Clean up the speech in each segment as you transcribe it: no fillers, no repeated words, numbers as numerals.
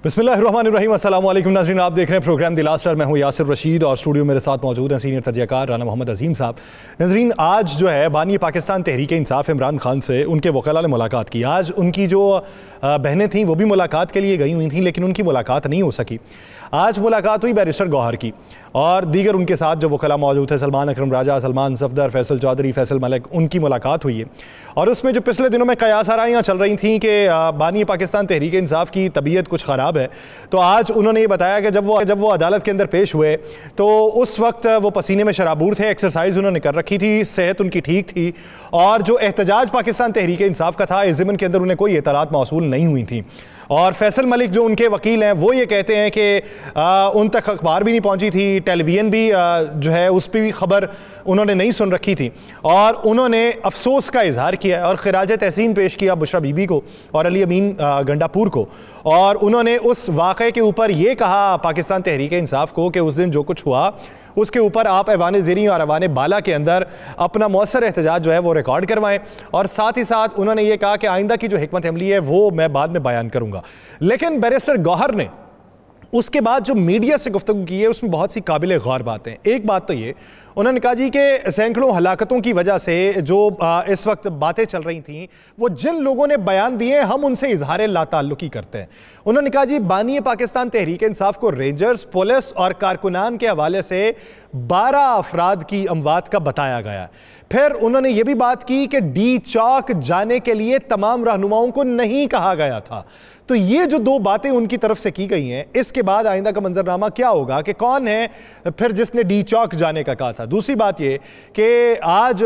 बिस्मिल्लाहिर्रहमानिर्रहीम, अस्सलाम वालेकुम नाज़रीन, आप देख रहे हैं प्रोग्राम द लास्ट आवर। मैं हूं यासिर रशीद और स्टूडियो मेरे साथ मौजूद हैं सीनियर तजियाकार राना मोहम्मद अजीम साहब। नाज़रीन, आज जो है बानी पाकिस्तान तहरीक इंसाफ इमरान खान से उनके वकील ने मुलाकात की। आज उनकी जो बहनें थीं वो भी मुलाकात के लिए गई हुई थीं, लेकिन उनकी मुलाकात नहीं हो सकी। आज मुलाकात हुई बैरिस्टर गौहर की और दीगर उनके साथ जो वकील मौजूद थे, सलमान अकरम राजा, सलमान सफदर, फैसल चौधरी, फैसल मलिक, उनकी मुलाकात हुई है। और उसमें जो पिछले दिनों में कयास आराइयाँ चल रही थी कि बानी पाकिस्तान तहरीक इंसाफ की तबीयत कुछ ख़राब है, तो आज उन्होंने ये बताया कि जब वो अदालत के अंदर पेश हुए तो उस वक्त वो पसीने में शराबूर थे, एक्सरसाइज उन्होंने कर रखी थी, सेहत उनकी ठीक थी और जो एहतजाज पाकिस्तान तहरीक इंसाफ का था इस ज़िमन के अंदर उन्हें कोई इतलात मौसूल नहीं हुई थी। और फैसल मलिक जो उनके वकील हैं वो ये कहते हैं कि उन तक अखबार भी नहीं पहुंची थी, टेलीविज़न भी जो है उस पर भी खबर उन्होंने नहीं सुन रखी थी और उन्होंने अफसोस का इजहार किया और खिराज तहसीन पेश किया बुशरा बीबी को और अली अमीन गंडापुर को। और उन्होंने उस वाक़े के ऊपर ये कहा पाकिस्तान तहरीक इंसाफ को कि उस दिन जो कुछ हुआ उसके ऊपर आप ऐवान ज़ेरी और ऐवान बाला के अंदर अपना मौसर एहतजाज जो है वो रिकॉर्ड करवाएं। और साथ ही साथ उन्होंने ये कहा कि आइंदा की जो हिकमत अमली है वो मैं बाद में बयान करूँगा। लेकिन बैरिस्टर गौहर ने उसके बाद जो मीडिया से गुफ्तगू की है उसमें बहुत सी काबिल गौर बातें। एक बात तो ये उन्होंने कहा जी कि सैकड़ों हलाकतों की वजह से जो इस वक्त बातें चल रही थीं वो जिन लोगों ने बयान दिए हम उनसे इजहार लाताल्लुकी करते हैं। उन्होंने कहा जी बानी पाकिस्तान तहरीक इंसाफ को रेंजर्स, पुलिस और कारकुनान के हवाले से 12 अफराद की अमवात का बताया गया। फिर उन्होंने ये भी बात की कि डी चौक जाने के लिए तमाम रहनुमाओं को नहीं कहा गया था। तो ये जो दो बातें उनकी तरफ से की गई हैं, इसके बाद आइंदा का मंजरनामा क्या होगा कि कौन है फिर जिसने डी चौक जाने का कहा था। दूसरी बात ये कि आज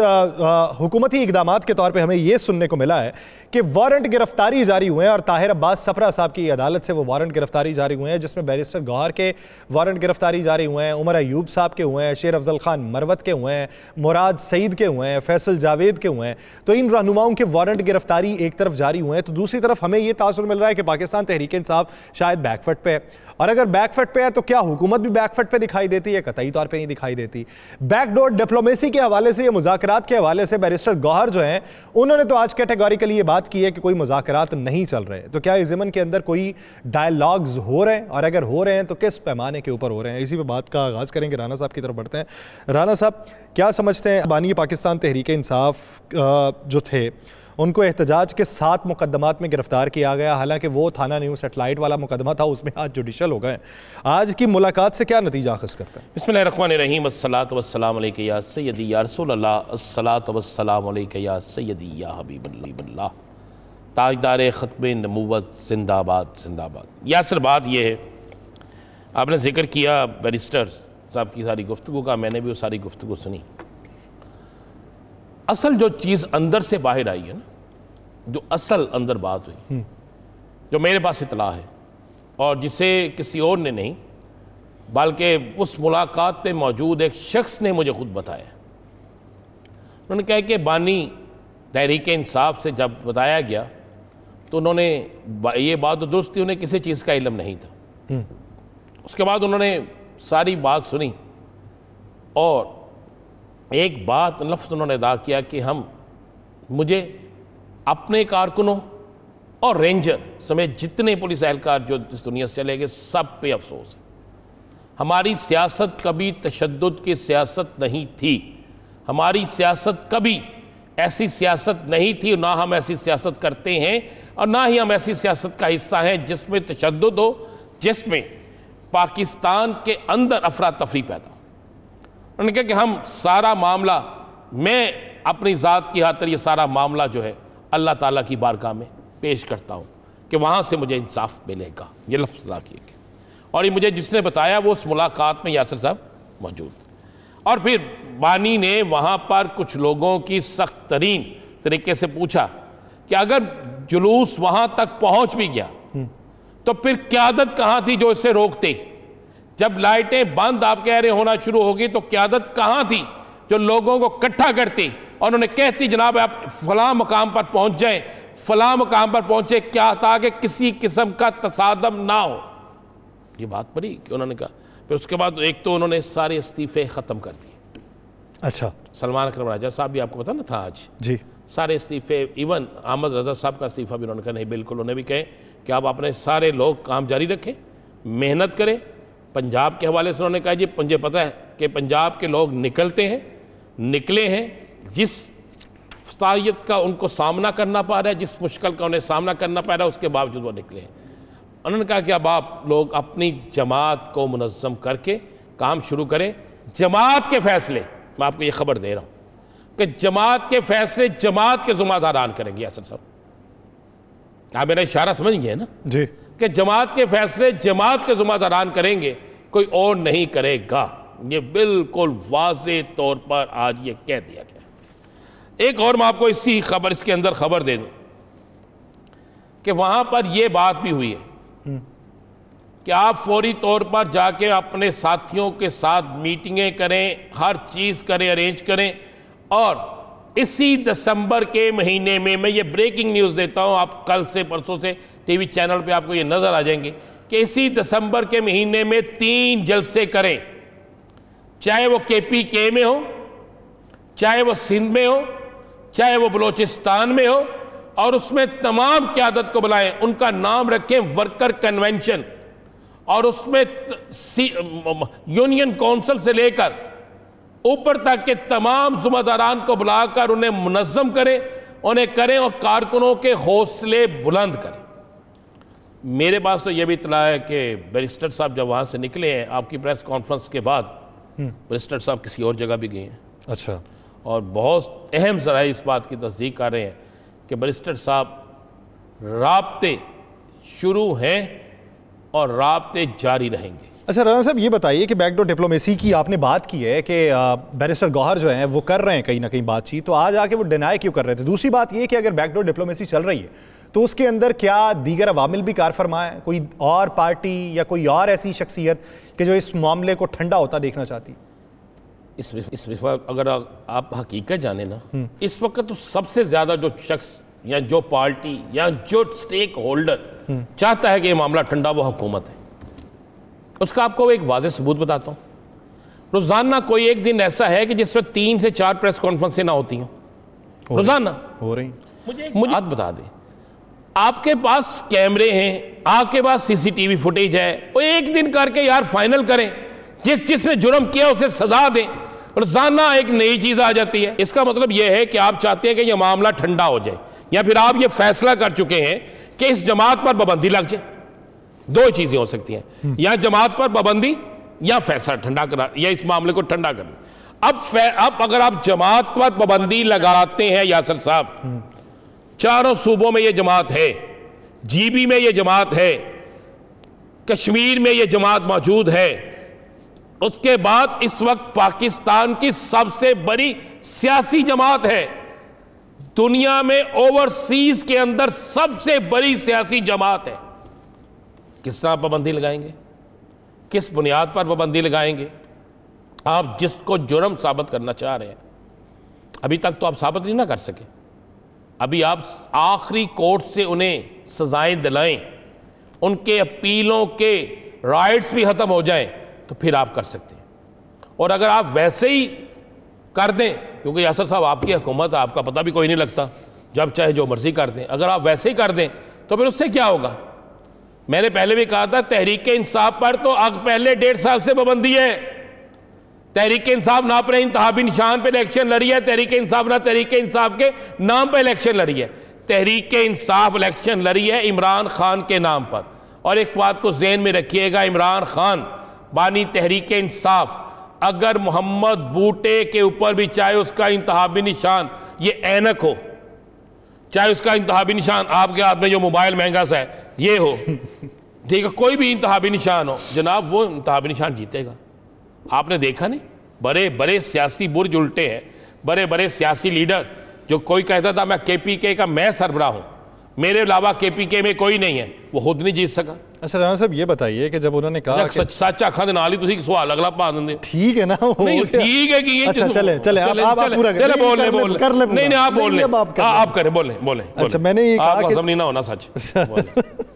हुकूमती इकदामात के तौर पे हमें ये सुनने को मिला है कि वारंट गिरफ्तारी जारी हुए हैं और ताहिर अब्बास सफरा साहब की अदालत से वो वारंट गिरफ्तारी जारी हुए हैं, जिसमें बैरिस्टर गौहर के वारंट गिरफ्तारी जारी हुए हैं, उमर अयूब साहब के हुए हैं, शेर अफजल खान मरवत के हुए हैं, मुराद सईद के हुए हैं, फैसल जावेद के हुए हैं। तो इन रहनुमाओं के वारंट गिरफ्तारी एक तरफ जारी हुए हैं तो दूसरी तरफ हमें यह तासुर मिल रहा है कि पाकिस्तान तहरीक इंसाफ शायद बैकफुट पे है। और अगर बैकफुट पे है तो क्या हुकूमत भी बैकफुट पे दिखाई देती है? कतई तौर पे नहीं दिखाई देती। बैकडोर डिप्लोमेसी के हवाले से या मुज़ाकरात के हवाले से बैरिस्टर गौहर जो हैं उन्होंने तो आज कैटेगोरिकली ये बात की है कि कोई मुज़ाकरात नहीं चल रहे। तो क्या इस ज़िमन के अंदर कोई डायलॉग्स हो रहे हैं और अगर हो रहे हैं तो किस पैमाने के ऊपर हो रहे हैं? इसी पर बात का आगाज़ करेंगे। राना साहब की तरफ बढ़ते हैं। राना साहब, क्या समझते हैं बानी पाकिस्तान तहरीक इंसाफ जो थे उनको एहतजाज के 7 मुकदमात में गिरफ्तार किया गया, हालांकि वो थाना न्यू सेटेलाइट वाला मुकदमा था, उसमें आज जुडिशल हो गए। आज की मुलाकात से क्या नतीजा अखज़ करता है? बिस्मिल्लाहिर्रहमानिर्रहीम, अस्सलातु वस्सलामु अलैका या सय्यदी या रसूलल्लाह, अस्सलातु वस्सलामु अलैका या सय्यदी या हबीबल्लाह, ताजदार ख़त्मे नबूवत जिंदाबाद जिंदाबाद। यासिर, बात यह है, आपने जिक्र किया बैरिस्टर साहब की सारी गुफ्तगू का, मैंने भी वो सारी गुफ्तगू सुनी। असल जो चीज़ अंदर से बाहर आई है ना, जो असल अंदर बात हुई, जो मेरे पास इतला है और जिसे किसी और ने नहीं बल्कि उस मुलाकात पे मौजूद एक शख्स ने मुझे खुद बताया। उन्होंने कहा कि बानी तहरीक इंसाफ से जब बताया गया तो उन्होंने ये बात तो दुरुस्त थी, उन्हें किसी चीज़ का इल्म नहीं था। उसके बाद उन्होंने सारी बात सुनी और एक बात लफ्ज़ उन्होंने अदा किया कि मुझे अपने कारकुनों और रेंजर समेत जितने पुलिस एहलकार जो इस दुनिया से चले गए सब पे अफसोस है। हमारी सियासत कभी तशद्दुद की सियासत नहीं थी, हमारी सियासत कभी ऐसी सियासत नहीं थी, ना हम ऐसी सियासत करते हैं और ना ही हम ऐसी सियासत का हिस्सा हैं जिसमें तशद्दुद हो, जिसमें पाकिस्तान के अंदर अफरा तफरी पैदा। उन्होंने कहा कि हम सारा मामला, मैं अपनी ज़ात की खातिर ये सारा मामला जो है अल्लाह ताला की बारगाह में पेश करता हूँ कि वहाँ से मुझे इंसाफ मिलेगा। ये लफ्ज़ अदा किए गए और ये मुझे जिसने बताया वो उस मुलाकात में यासिर साहब मौजूद। और फिर बानी ने वहाँ पर कुछ लोगों की सख्त तरीन तरीके से पूछा कि अगर जुलूस वहाँ तक पहुँच भी गया तो फिर क़यादत कहाँ थी जो इससे रोकते? जब लाइटें बंद आप कह रहे होना शुरू होगी तो क़यादत कहाँ थी जो लोगों को इकट्ठा करती और उन्होंने कहती जनाब आप फलां मकाम पर पहुँच जाएं, फलां मकाम पर पहुँचे, क्या था कि किसी किस्म का तसादम ना हो। ये बात पड़ी कि उन्होंने कहा। फिर उसके बाद एक तो उन्होंने सारे इस्तीफ़े ख़त्म कर दिए। अच्छा, सलमान अकरम राजा साहब भी आपको पता ना था आज जी, सारे इस्तीफे, इवन अहमद रज़ा साहब का इस्तीफ़ा भी उन्होंने कहा नहीं, बिल्कुल उन्हें भी कहें कि आप अपने सारे लोग काम जारी रखें, मेहनत करें। पंजाब के हवाले से उन्होंने कहा जी मुझे पता है कि पंजाब के लोग निकले हैं, जिस फसायत का उनको सामना करना पा रहा है, जिस मुश्किल का उन्हें सामना करना पा रहा है, उसके बावजूद वो निकले हैं। उन्होंने कहा कि अब आप लोग अपनी जमात को मुनज़्ज़म करके काम शुरू करें। जमात के फैसले, मैं आपको ये खबर दे रहा हूँ कि जमात के फैसले जमात के ज़िम्मेदारान करेंगे। यासिर साहब, आप मेरा इशारा समझ गए ना जी, कि जमात के फैसले जमात के ज़िम्मेदारान करेंगे, कोई और नहीं करेगा। ये बिल्कुल वाज़े तौर पर आज ये कह दिया गया। एक और मैं आपको इसके अंदर खबर दे दूं कि वहां पर यह बात भी हुई है कि आप फौरी तौर पर जाके अपने साथियों के साथ मीटिंगें करें, हर चीज़ करें, अरेंज करें। और इसी दिसंबर के महीने में, मैं ये ब्रेकिंग न्यूज़ देता हूँ, आप कल से परसों से टीवी चैनल पे आपको ये नज़र आ जाएंगे कि इसी दिसंबर के महीने में 3 जलसे करें, चाहे वो KPK में हो, चाहे वो सिंध में हो, चाहे वो बलोचिस्तान में हो, और उसमें तमाम क़यादत को बुलाएं, उनका नाम रखें वर्कर कन्वेंशन, और उसमें यूनियन काउंसिल से लेकर ऊपर तक के तमाम ज़िम्मेदारान को बुलाकर उन्हें मुनज़्ज़म करें, और कारकुनों के हौसले बुलंद करें। मेरे पास तो यह भी इत्तला है कि बैरिस्टर साहब जब वहाँ से निकले हैं, आपकी प्रेस कॉन्फ्रेंस के बाद बैरिस्टर साहब किसी और जगह भी गए हैं। अच्छा, और बहुत अहम ज़राए इस बात की तस्दीक कर रहे हैं कि बैरिस्टर साहब राब्ते शुरू हैं और राब्ते जारी रहेंगे। अच्छा राना साहब, ये बताइए कि बैकडोर डिप्लोमेसी की आपने बात की है कि बैरिस्टर गौहर जो हैं वो कर रहे हैं कहीं ना कहीं बातचीत, तो आज आके वो डिनाई क्यों कर रहे थे? दूसरी बात ये कि अगर बैकडोर डिप्लोमेसी चल रही है तो उसके अंदर क्या दीगर अवामिल भी कार फरमा है, कोई और पार्टी या कोई और ऐसी शख्सियत कि जो इस मामले को ठंडा होता देखना चाहती? इस वक्त अगर आप हकीकत जाने ना, इस वक्त तो सबसे ज़्यादा जो शख्स या जो पार्टी या जो स्टेक होल्डर चाहता है कि ये मामला ठंडा, वो हुकूमत है। उसका आपको एक वाज़ेह सबूत बताता हूँ। रोज़ाना कोई एक दिन ऐसा है कि जिसमें 3 से 4 प्रेस कॉन्फ्रेंसें ना होती हों, रोज़ाना हो रही। मुझे बात बता दें, आपके पास कैमरे हैं, आपके पास CCTV फुटेज है, वो एक दिन करके यार फाइनल करें, जिसने जुर्म किया उसे सजा दें। रोज़ाना एक नई चीज़ आ जाती है। इसका मतलब यह है कि आप चाहते हैं कि यह मामला ठंडा हो जाए, या फिर आप ये फैसला कर चुके हैं कि इस जमात पर पाबंदी लग जाए। 2 चीज़ें हो सकती हैं, या जमात पर पाबंदी या फैसला ठंडा करा, या इस मामले को ठंडा करना। अब अगर आप जमात पर पाबंदी लगाते हैं यासिर साहब, 4 सूबों में ये जमात है, GB में ये जमात है, कश्मीर में ये जमात मौजूद है, उसके बाद इस वक्त पाकिस्तान की सबसे बड़ी सियासी जमात है, दुनिया में ओवरसीज के अंदर सबसे बड़ी सियासी जमात है। किस तरह पाबंदी लगाएंगे? किस बुनियाद पर पाबंदी लगाएंगे? आप जिसको जुर्म साबित करना चाह रहे हैं, अभी तक तो आप साबित नहीं ना कर सके। अभी आप आखिरी कोर्ट से उन्हें सजाएं दिलाएं, उनके अपीलों के राइट्स भी ख़त्म हो जाएं, तो फिर आप कर सकते हैं। और अगर आप वैसे ही कर दें, क्योंकि यासिर साहब आपकी हुकूमत है, आपका पता भी कोई नहीं लगता, जब चाहे जो मर्जी कर दें, अगर आप वैसे ही कर दें तो फिर उससे क्या होगा? मैंने पहले भी कहा था, तहरीक इंसाफ पर तो पहले 1.5 साल से पाबंदी है। तहरीक इंसाफ ना अपने इंतहाबी निशान पे इलेक्शन लड़ी है, तहरीक इंसाफ ना तहरीक इंसाफ के नाम पे इलेक्शन लड़ी है। तहरीक इंसाफ इलेक्शन लड़ी है इमरान खान के नाम पर। और एक बात को ज़हन में रखिएगा, इमरान खान बानी तहरीक इंसाफ, अगर मोहम्मद बूटे के ऊपर भी चाहे उसका इंतहाबी निशान ये ऐनक हो, चाहे उसका इंतहाबी निशान आपके हाथ में जो मोबाइल महंगा सा है ये हो, ठीक है, कोई भी इंतहाबी निशान हो जनाब, वो इंतहाबी निशान जीतेगा। आपने देखा नहीं, बड़े बड़े सियासी बुर्ज उल्टे हैं, बड़े बड़े सियासी लीडर, जो कोई कहता था मैं KPK का मैं सरबराह हूँ, मेरे अलावा KPK में कोई नहीं है, वो खुद नहीं जीत सका। अच्छा राना साहब, ये बताइए कि जब उन्होंने कहा कि सच अखा दे नाल ही तुसी सवाल अगला पा देंगे, ठीक है ना, नहीं ठीक है कि ये अच्छा चले आप पूरा चले बोल ले, नहीं आप बोल ले, आप करें, बोले। अच्छा, मैंने ये कहा कि नहीं ना होना सच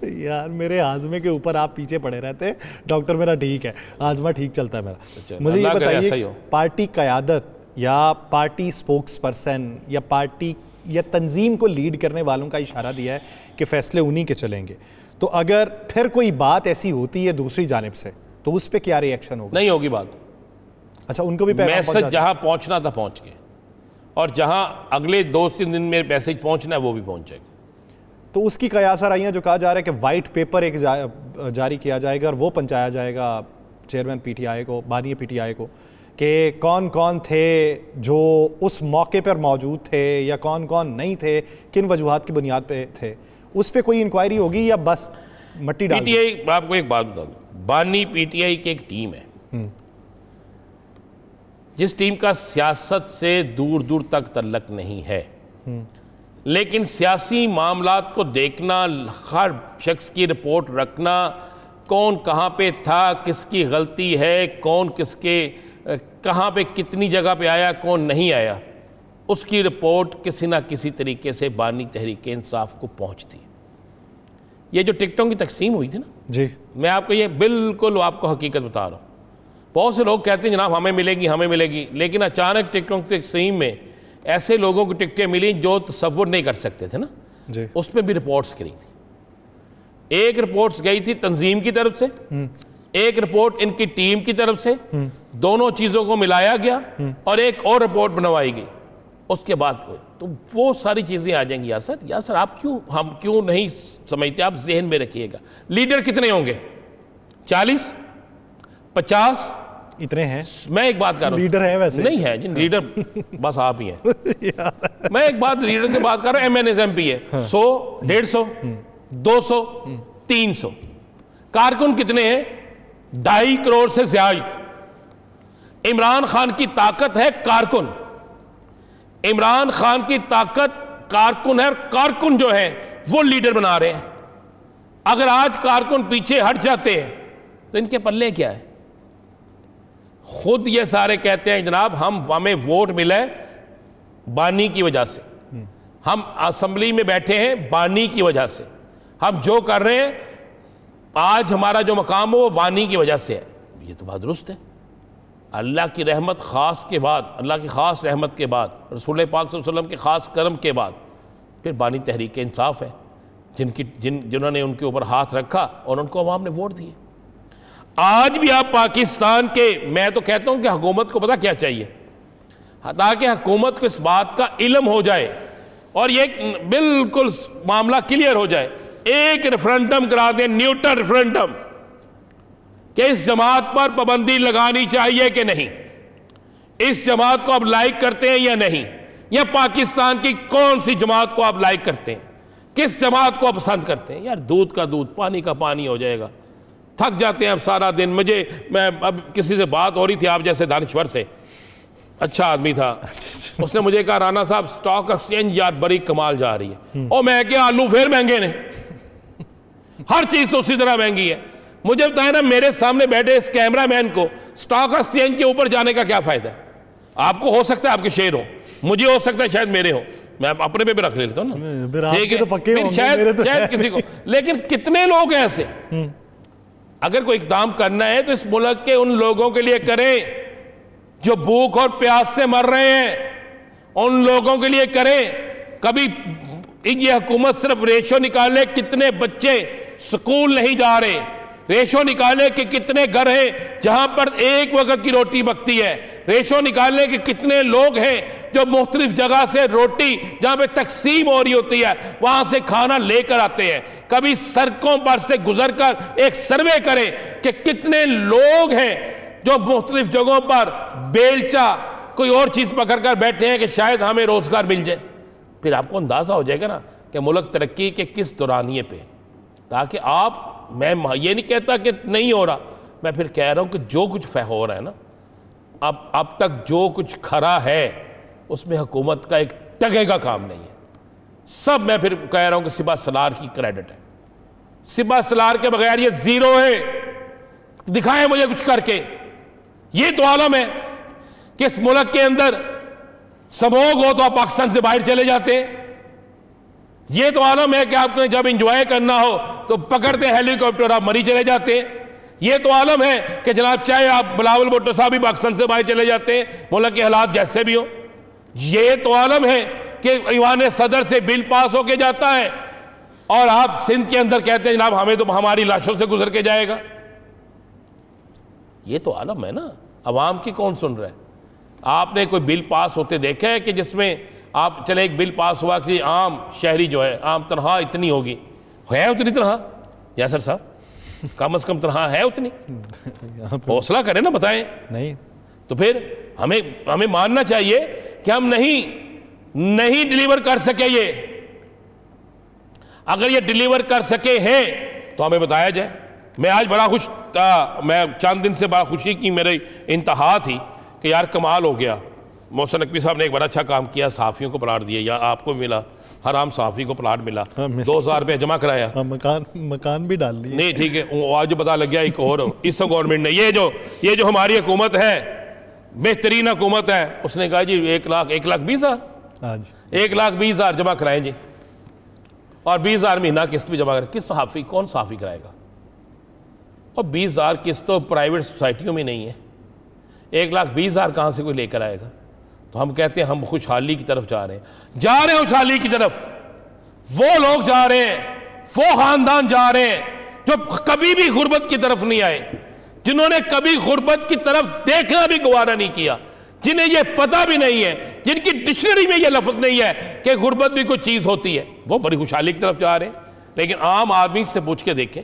यार मेरे आजमे के ऊपर आप पीछे पड़े रहते हैं। डॉक्टर मेरा ठीक है, आजमा ठीक चलता है मेरा। मुझे ये बताइए, पार्टी क़यादत या पार्टी स्पोक्स पर्सन या पार्टी या तंजीम को लीड करने वालों का इशारा दिया है कि फैसले उन्हीं के चलेंगे। तो अगर फिर कोई बात ऐसी होती है दूसरी जानिब से तो उस पर क्या रिएक्शन होगा? नहीं होगी बात। अच्छा, उनको भी मैसेज जहां पहुंचना था पहुंच गए, और जहां अगले 2-3 दिन में मैसेज पहुंचना है वो भी पहुंचेगा। तो उसकी कयास आ रही है, जो कहा जा रहा है कि वाइट पेपर एक जारी किया जाएगा और वो पहुंचाया जाएगा चेयरमैन पीटीआई को, बानी पीटीआई को, कि कौन कौन थे जो उस मौके पर मौजूद थे या कौन कौन नहीं थे, किन वजूहात की बुनियाद पे थे, उस पर कोई इंक्वायरी होगी या बस मट्टी डाल? पीटीआई, आपको एक बात बता दूं, बानी पीटीआई की एक टीम है जिस टीम का सियासत से दूर दूर तक तल्लक नहीं है, लेकिन सियासी मामलात को देखना, हर शख्स की रिपोर्ट रखना, कौन कहाँ पे था, किसकी गलती है, कौन किसके कहाँ पे कितनी जगह पे आया, कौन नहीं आया, उसकी रिपोर्ट किसी ना किसी तरीके से बानी तहरीक इंसाफ को पहुँचती। ये जो टिकटों की तकसीम हुई थी ना जी, मैं आपको ये बिल्कुल आपको हकीकत बता रहा हूँ। बहुत से लोग कहते हैं जनाब हमें मिलेगी हमें मिलेगी, लेकिन अचानक टिकटों की तकसीम में ऐसे लोगों को टिकटें मिली जो तसव्वुर नहीं कर सकते थे ना जी। उसमें भी रिपोर्ट्स करी थी। एक रिपोर्ट्स गई थी तंजीम की तरफ से, एक रिपोर्ट इनकी टीम की तरफ से, दोनों चीज़ों को मिलाया गया और एक और रिपोर्ट बनवाई गई। उसके बाद तो वो सारी चीज़ें आ जाएंगी। यासर आप हम क्यों नहीं समझते? आप जहन में रखिएगा, लीडर कितने होंगे? 40, 50 इतने हैं? मैं एक बात कर रहा हूं, लीडर है वैसे नहीं है जी, लीडर बस आप ही हैं। मैं एक बात लीडर की बात कर रहा हूं, MNSMP है 100, 150, 200, 300। कारकुन कितने हैं? 2.5 करोड़ से ज्यादा। इमरान खान की ताकत है कारकुन, इमरान खान की ताकत कारकुन है, और कारकुन जो है वो लीडर बना रहे हैं। अगर आज कारकुन पीछे हट जाते हैं तो इनके पल्ले क्या है? खुद ये सारे कहते हैं जनाब हमें वोट मिला है बानी की वजह से, हम असेंबली में बैठे हैं बानी की वजह से, हम जो कर रहे हैं आज हमारा जो मकाम हो वो बानी की वजह से है। ये तो बात दुरुस्त है। अल्लाह की रहमत ख़ास के बाद, अल्लाह की ख़ास रहमत के बाद, रसूल पाक सल्लल्लाहु अलैहि वसल्लम के ख़ास करम के बाद फिर बानी तहरीक इंसाफ है, जिन्होंने उनके ऊपर हाथ रखा और उनको अवाम ने वोट दिए। आज भी आप पाकिस्तान के, मैं तो कहता हूं कि हुकूमत को पता क्या चाहिए, ताकि हुकूमत को इस बात का इल्म हो जाए और ये बिल्कुल मामला क्लियर हो जाए, एक रेफरेंडम करा दें, न्यूट्रल रेफरेंडम, कि इस जमात पर पाबंदी लगानी चाहिए कि नहीं, इस जमात को आप लाइक करते हैं या नहीं, या पाकिस्तान की कौन सी जमात को आप लाइक करते हैं, किस जमात को आप पसंद करते हैं। यार दूध का दूध पानी का पानी हो जाएगा। थक जाते हैं अब सारा दिन। मैं अब किसी से बात हो रही थी आप जैसे दानिश्वर से, अच्छा आदमी था, उसने मुझे कहा राना साहब स्टॉक एक्सचेंज यार बड़ी कमाल जा रही है। और मैं क्या, आलू फिर महंगे ने, हर चीज तो उसी तरह महंगी है। मुझे बताया ना, मेरे सामने बैठे इस कैमरामैन को स्टॉक एक्सचेंज के ऊपर जाने का क्या फायदा है? आपको हो सकता है आपके शेयर हो, मुझे हो सकता है शायद मेरे हो, मैं अपने पे भी रख लेता हूँ ना, ठीक है, तो पक्के होंगे, शायद किसी को। लेकिन कितने लोग हैं ऐसे? अगर कोई इकदाम करना है तो इस मुल्क के उन लोगों के लिए करें जो भूख और प्यास से मर रहे हैं, उन लोगों के लिए करें। कभी ये हुकूमत सिर्फ रेशो निकाले कितने बच्चे स्कूल नहीं जा रहे, रेशो निकाले कि कितने घर हैं जहां पर एक वक्त की रोटी पकती है, रेशो निकालने के कितने लोग हैं जो मुख्तलिफ जगह से रोटी जहां पे तकसीम हो रही होती है वहां से खाना लेकर आते हैं। कभी सड़कों पर से गुजरकर एक सर्वे करें कि कितने लोग हैं जो मुख्तलिफ जगहों पर बेलचा कोई और चीज पकड़ कर बैठे हैं कि शायद हमें रोजगार मिल जाए। फिर आपको अंदाजा हो जाएगा ना कि मुल्क तरक्की के किस दौरानिए पे, ताकि आप, मैं ये नहीं कहता कि नहीं हो रहा, मैं फिर कह रहा हूं कि जो कुछ हो रहा है ना अब तक जो कुछ खरा है उसमें हुकूमत का एक टके का काम नहीं है। सब मैं फिर कह रहा हूं कि सिपा सलार की क्रेडिट है। सिपा सलार के बगैर ये जीरो है। दिखाएं मुझे कुछ करके। ये तो आलम है कि इस मुल्क के अंदर समोग हो तो आप पाकिस्तान से बाहर चले जाते हैं। ये तो आलम है कि आपने जब इंजॉय करना हो तो पकड़ते हैं हेलीकॉप्टर, आप मरी चले जाते हैं। ये तो आलम है कि जनाब चाहे आप बिलावल भुट्टो साहब भी पाकिस्तान से बाहर चले जाते हैं, मुल्क के हालात जैसे भी हो। ये तो आलम है कि ईवान सदर से बिल पास होके जाता है और आप सिंध के अंदर कहते हैं जनाब हमें तो हमारी लाशों से गुजर के जाएगा। ये तो आलम है ना, अवाम की कौन सुन रहा है? आपने कोई बिल पास होते देखा है कि जिसमें आप चले एक बिल पास हुआ कि आम शहरी जो है आम तनख्वाह इतनी होगी, है उतनी तनख्वाह? यासर साहब कम से कम तनख्वाह है उतनी? हौसला करें ना, बताएं। नहीं तो फिर हमें मानना चाहिए कि हम नहीं डिलीवर कर सके। ये अगर ये डिलीवर कर सके हैं तो हमें बताया जाए। मैं आज बड़ा खुश था, मैं चंद दिन से बड़ा खुशी की मेरी इंतहा थी कि यार कमाल हो गया, मोहसिन नकवी साहब ने एक बड़ा अच्छा काम किया, सहाफ़ियों को प्लाट दिए, या आपको मिला, हर आम सहाफ़ी को प्लाट मिला, 2000 रुपये जमा कराया, मकान भी डाल दिए। नहीं ठीक है, आज जो पता लग गया एक और इस गवर्नमेंट ने ये जो हमारी हुकूमत है बेहतरीन हुकूमत है, उसने कहा जी 1,20,000 1,20,000 जमा कराएं जी, और 20,000 महीना किस्त भी जमा करें। किस सहाफ़ी, कौन सहाफ़ी कराएगा? और 20,000 किस्त तो प्राइवेट सोसाइटियों में नहीं है, 1,20,000 कहाँ से कोई लेकर आएगा? तो हम कहते हैं हम खुशहाली की तरफ जा रहे हैं खुशहाली की तरफ। वो लोग जा रहे हैं, वो खानदान जा रहे हैं जो कभी भी गुर्बत की तरफ नहीं आए, जिन्होंने कभी गुर्बत की तरफ देखना भी गवारा नहीं किया, जिन्हें यह पता भी नहीं है, जिनकी डिक्शनरी में यह लफ्ज नहीं है कि गुर्बत भी कोई चीज़ होती है, वो बड़ी खुशहाली की तरफ जा रहे हैं। लेकिन आम आदमी से पूछ के देखें,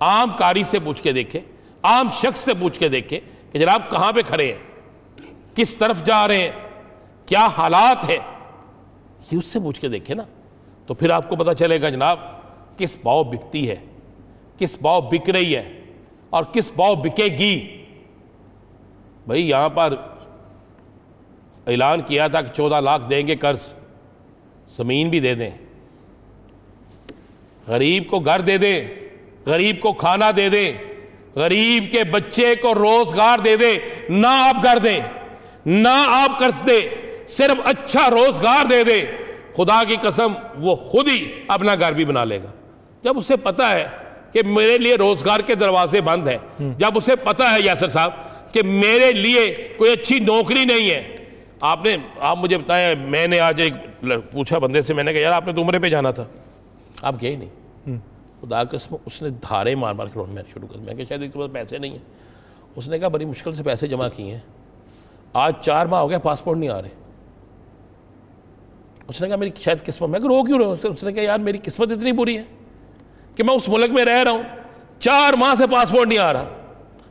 आम कारी से पूछ के देखें, आम शख्स से पूछ के देखें कि जनाब कहाँ पे खड़े हैं, किस तरफ जा रहे हैं, क्या हालात है, ये उससे पूछ के देखें ना, तो फिर आपको पता चलेगा जनाब किस भाव बिकती है, किस भाव बिक रही है और किस भाव बिकेगी। भाई यहाँ पर ऐलान किया था कि 14 लाख देंगे कर्ज, ज़मीन भी दे दें, गरीब को घर दे दें, गरीब को खाना दे दें, गरीब के बच्चे को रोजगार दे दें। ना आप घर दें, ना आप कर्ज दें, सिर्फ अच्छा रोजगार दे दे, खुदा की कसम वो खुद ही अपना घर भी बना लेगा। जब उसे पता है कि मेरे लिए रोजगार के दरवाजे बंद हैं, जब उसे पता है यासर साहब कि मेरे लिए कोई अच्छी नौकरी नहीं है। आप मुझे बताएं, मैंने आज एक पूछा बंदे से, मैंने कहा यार आपने तो उम्रे पे जाना था, आप गए नहीं। खुदा की कसम उसने धारे मार मार के रोना शुरू कर। मैं शायद इसके पास पैसे नहीं है। उसने कहा बड़ी मुश्किल से पैसे जमा किए हैं, आज 4 माह हो गया पासपोर्ट नहीं आ रहे। उसने कहा मेरी शायद किस्मत, मैं रो क्यों रहा हूँ? उसने कहा यार मेरी किस्मत इतनी बुरी है कि मैं उस मुल्क में रह रहा हूँ, 4 माह से पासपोर्ट नहीं आ रहा।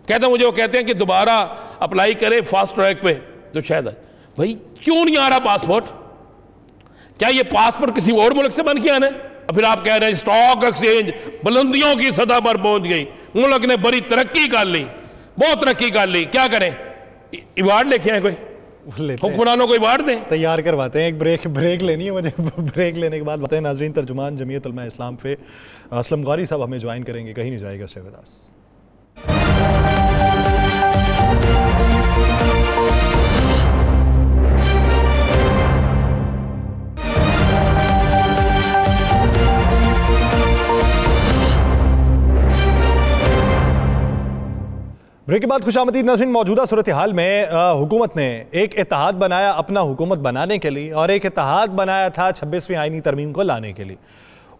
कहता मुझे, वो कहते हैं कि दोबारा अप्लाई करें फास्ट ट्रैक पे तो शायद। भाई क्यों नहीं आ रहा पासपोर्ट? क्या ये पासपोर्ट किसी और मुल्क से बन के आना है? फिर आप कह रहे हैं स्टॉक एक्सचेंज बुलंदियों की सतह पर पहुंच गई, मुल्क ने बड़ी तरक्की कर ली, बहुत तरक्की कर ली, क्या करें? अवार्ड लेके आए, कोई हुक्मरानों को अवार्ड दें, तैयार करवाते हैं। एक ब्रेक लेनी है मुझे, ब्रेक लेने के बाद बताएं। नाजरीन, तर्जुमान जमीयत उलमा इस्लाम पे असलम गौरी साहब हमें ज्वाइन करेंगे, कहीं नहीं जाएगा शेखदास। ब्रेक के बाद खुशामदीद नाज़रीन। मौजूदा सूरत हाल में हुकूमत ने एक इत्तेहाद बनाया अपना हुकूमत बनाने के लिए, और एक इत्तेहाद बनाया था 26वीं आईनी तरमीम को लाने के लिए।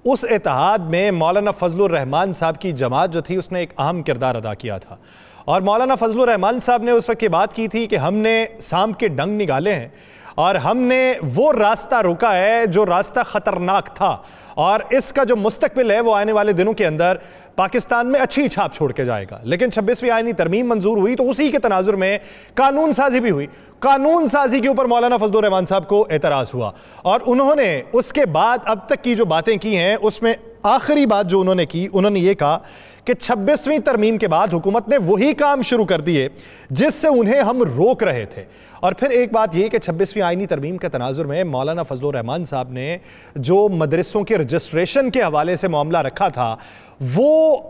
उस इत्तेहाद में मौलाना फजलुर रहमान साहब की जमात जो थी उसने एक अहम किरदार अदा किया था, और मौलाना फजलुर रहमान साहब ने उस वक्त ये बात की थी कि हमने सांप के डंग निकाले हैं और हमने वो रास्ता रोका है जो रास्ता ख़तरनाक था, और इसका जो मुस्तकबिल है वो आने वाले दिनों के अंदर पाकिस्तान में अच्छी छाप छोड़ के जाएगा। लेकिन 26वीं आईनी तरमीम मंजूर हुई तो उसी के तनाजुर में कानून साजी भी हुई। कानून साजी के ऊपर मौलाना फजलुर रहमान साहब को एतराज़ हुआ, और उन्होंने उसके बाद अब तक की जो बातें की हैं उसमें आखिरी बात जो उन्होंने की, उन्होंने ये कहा कि 26वीं तरमीम के बाद हुकूमत ने वही काम शुरू कर दिए जिससे उन्हें हम रोक रहे थे। और फिर एक बात यह कि 26वीं आईनी तरमीम के तनाजुर में मौलाना फजलुर रहमान साहब ने जो मदरसों के रजिस्ट्रेशन के हवाले से मामला रखा था वो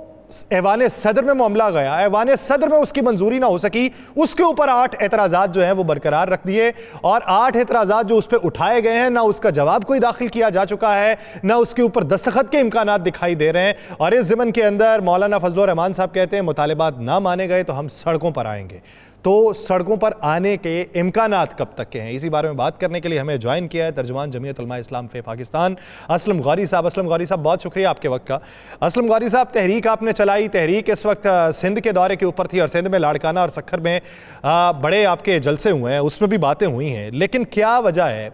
ऐवान सदर में मामला गया, ऐवान सदर में उसकी मंजूरी ना हो सकी, उसके ऊपर 8 एतराज़ात जो हैं वो बरकरार रख दिए, और 8 एतराज़ात जो उस पर उठाए गए हैं ना उसका जवाब कोई दाखिल किया जा चुका है, ना उसके ऊपर दस्तखत के इम्कानात दिखाई दे रहे हैं। और इस ज़मन के अंदर मौलाना फजलुर रहमान साहब कहते हैं मुतालिबात ना माने गए तो हम सड़कों पर आएंगे। तो सड़कों पर आने के इम्कानात कब तक के हैं? इसी बारे में बात करने के लिए हमें ज्वाइन किया है तर्जुमान जमीयत उलमा इस्लाम फ़े पाकिस्तान असलम गौरी साहब। असलम गौरी साहब, बहुत शुक्रिया आपके वक्त का। असलम गौरी साहब, तहरीक आपने चलाई, तहरीक इस वक्त सिंध के दौरे के ऊपर थी और सिंध में लाड़काना और सखर में बड़े आपके जलसे हुए हैं, उसमें भी बातें हुई हैं, लेकिन क्या वजह है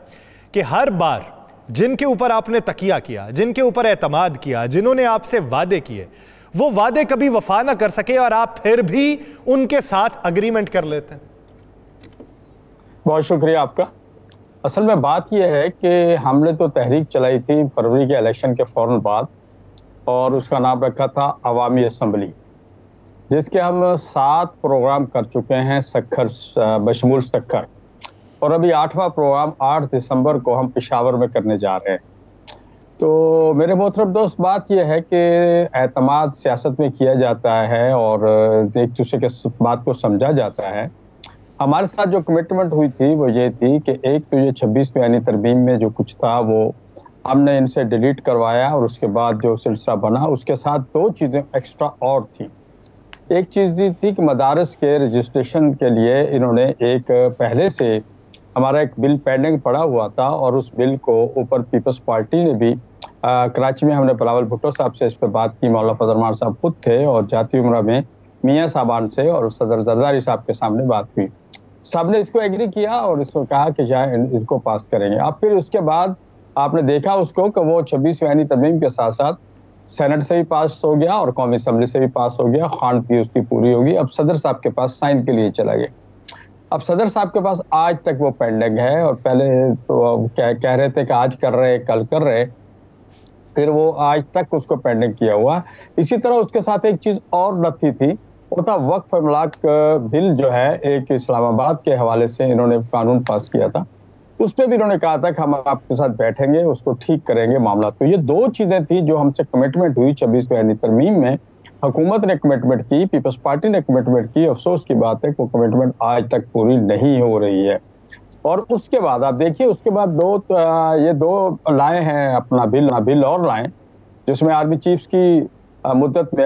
कि हर बार जिनके ऊपर आपने तकिया किया, जिनके ऊपर एतमाद किया, जिन्होंने आपसे वादे किए, वो वादे कभी वफा ना कर सके और आप फिर भी उनके साथ अग्रीमेंट कर लेते हैं? बहुत शुक्रिया आपका। असल में बात यह है कि हमने तो तहरीक चलाई थी फरवरी के इलेक्शन के फौरन बाद, और उसका नाम रखा था अवामी असम्बली, जिसके हम 7 प्रोग्राम कर चुके हैं सखर बशमूल सखर, और अभी 8वां प्रोग्राम 8 दिसंबर को हम पेशावर में करने जा रहे हैं। तो मेरे मोहतरम दोस्त, बात यह है कि एतमाद सियासत में किया जाता है और एक दूसरे के बात को समझा जाता है। हमारे साथ जो कमिटमेंट हुई थी वो ये थी कि एक तो ये 26 यानी तरमीम में जो कुछ था वो हमने इनसे डिलीट करवाया, और उसके बाद जो सिलसिला बना उसके साथ 2 चीज़ें एक्स्ट्रा और थी। एक चीज़ ये थी कि मदारस के रजिस्ट्रेशन के लिए इन्होंने एक पहले से हमारा एक बिल पेंडिंग पड़ा हुआ था, और उस बिल को ऊपर पीपल्स पार्टी ने भी कराची में हमने बिलावल भुट्टो साहब से इस पर बात की, मौलाना फजलरमान साहब खुद थे, और जाती उम्रा में मियाँ साहबान से और सदर जरदारी साहब के सामने बात हुई। सब ने इसको एग्री किया और इसको कहा कि इसको पास करेंगे। अब फिर उसके बाद आपने देखा उसको कि वो 26 यानी तरमीम के साथ साथ सेनेट से भी पास हो गया और कौमी असम्बली से भी पास हो गया, खान भी उसकी पूरी होगी। अब सदर साहब के पास साइन के लिए चला गया। अब सदर साहब के पास आज तक वो पेंडिंग है, और पहले तो कह रहे थे कि आज कर रहे कल कर रहे, फिर वो आज तक उसको पेंडिंग किया हुआ। इसी तरह उसके साथ एक चीज और रखी थी, वो था वक्फ इमलाक बिल जो है, एक इस्लामाबाद के हवाले से इन्होंने कानून पास किया था, उस पर भी इन्होंने कहा था कि हम आपके साथ बैठेंगे, उसको ठीक करेंगे मामला। तो ये 2 चीजें थी जो हमसे कमिटमेंट हुई 26 यानी तरमीम में। हुकूमत ने कमिटमेंट की, पीपल्स पार्टी ने कमिटमेंट की। अफसोस की बात है कि वो कमिटमेंट आज तक पूरी नहीं हो रही है। और उसके बाद आप देखिए, उसके बाद ये 2 लाए हैं अपना बिल और लाए, जिसमें आर्मी चीफ्स की मुद्दत में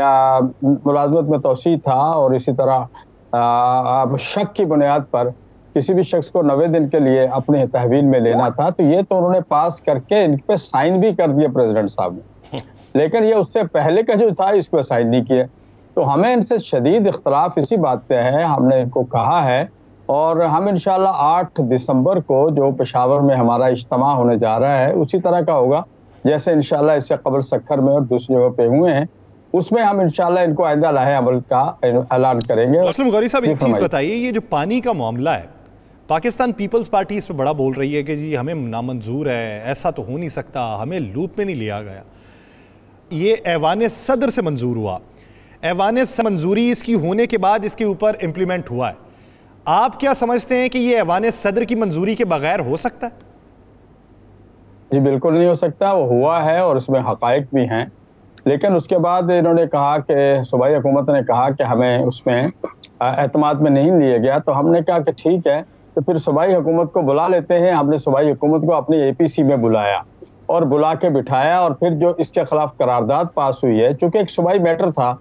मुलाजमत में तोसी था, और इसी तरह शक की बुनियाद पर किसी भी शख्स को 90 दिन के लिए अपने तहवील में लेना था। तो ये तो उन्होंने पास करके इन पे साइन भी कर दिए प्रेसिडेंट साहब ने, लेकिन ये उससे पहले का जो था इस पर साइन नहीं किए। तो हमें इनसे शदीद इख्तलाफ इसी बात पे है। हमने इनको कहा है, और हम इंशाल्लाह 8 दिसंबर को जो पेशावर में हमारा इज्तिमा होने जा रहा है उसी तरह का होगा जैसे इंशाल्लाह इससे कबल सखर में और दूसरी जगह पे हुए हैं, उसमें हम इंशाल्लाह इनको आइंदा लाहे अमल का ऐलान करेंगे। असलम गौरी साहब, एक चीज़ बताइए, ये जो पानी का मामला है, पाकिस्तान पीपल्स पार्टी इस पर बड़ा बोल रही है कि जी हमें नामंजूर है, ऐसा तो हो नहीं सकता, हमें लूप में नहीं लिया गया। ये ऐवान सदर से मंजूर हुआ, ऐवान से मंजूरी इसकी होने के बाद इसके ऊपर इम्प्लीमेंट हुआ है। आप क्या समझते हैं कि ये ऐवान सदर की मंजूरी के बगैर हो सकता है? जी बिल्कुल नहीं हो सकता, वो हुआ है और उसमें हकायक भी हैं। लेकिन उसके बाद इन्होंने कहा कि सूबाई हुकूमत ने कहा कि हमें उसमें एतमाद में नहीं लिया गया। तो हमने कहा कि ठीक है, तो फिर सूबाई हुकूमत को बुला लेते हैं। हमने सूबाई हुकूमत को अपनी APC में बुलाया और बुला के बिठाया, और फिर जो इसके खिलाफ करारदाद पास हुई है, चूंकि एक सूबाई मैटर था,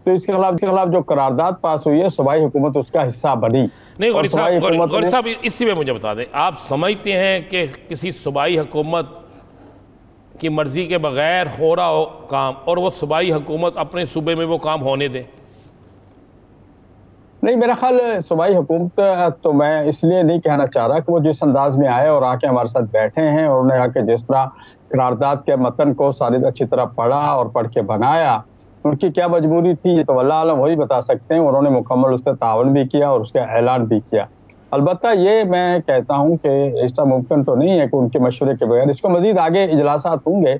तो इसके खिलाफ जो करारदाद पास हुई है, सूबाई हुकूमत उसका हिस्सा बनी। नहीं गौरी साहब, इसी में मुझे बता दें, आप समझते हैं कि किसी सूबाई हुकूमत की मर्जी के बगैर हो रहा हो काम, और वो सूबाई हुकूमत अपने सूबे में वो काम होने दे? नहीं, मेरा ख्याल सूबाई हुकूमत तो मैं इसलिए नहीं कहना चाह रहा कि वो जिस अंदाज में आए और आके हमारे साथ बैठे हैं, और उन्होंने आके जिस तरह करारदाद के मतन को सारी अच्छी तरह पढ़ा और पढ़ के बनाया, उनकी क्या मजबूरी थी ये तो अल्लाह आलम वही बता सकते हैं। उन्होंने मुकम्मल उस पर तावन भी किया और उसका ऐलान भी किया। अलबत्ता ये मैं कहता हूँ कि ऐसा मुमकिन तो नहीं है कि उनके मशवरे के बगैर, इसको मजीद आगे इजलासात होंगे,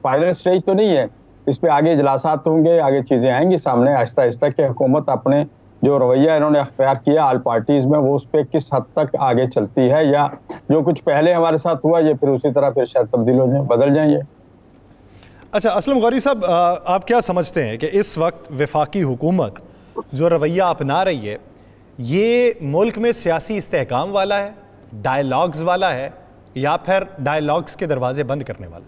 फाइनल स्टेज तो नहीं है, इस पर आगे इजलासात होंगे, आगे चीज़ें आएंगी सामने आहिस्ता आहिस्ता कि हुकूमत अपने जो रवैया इन्होंने अख्तियार किया ऑल पार्टीज़ में, वो उस पर किस हद तक आगे चलती है, या जो कुछ पहले हमारे साथ हुआ ये फिर उसी तरह फिर शायद तब्दील हो जाए, बदल जाएंगे। अच्छा असलम गौरी साहब, आप क्या समझते हैं कि इस वक्त वफाकी हुकूमत जो रवैया अपना रही है, ये मुल्क में सियासी इस्तेहकाम वाला है, डायलॉग्स वाला है, या फिर डायलॉग्स के दरवाजे बंद करने वाला?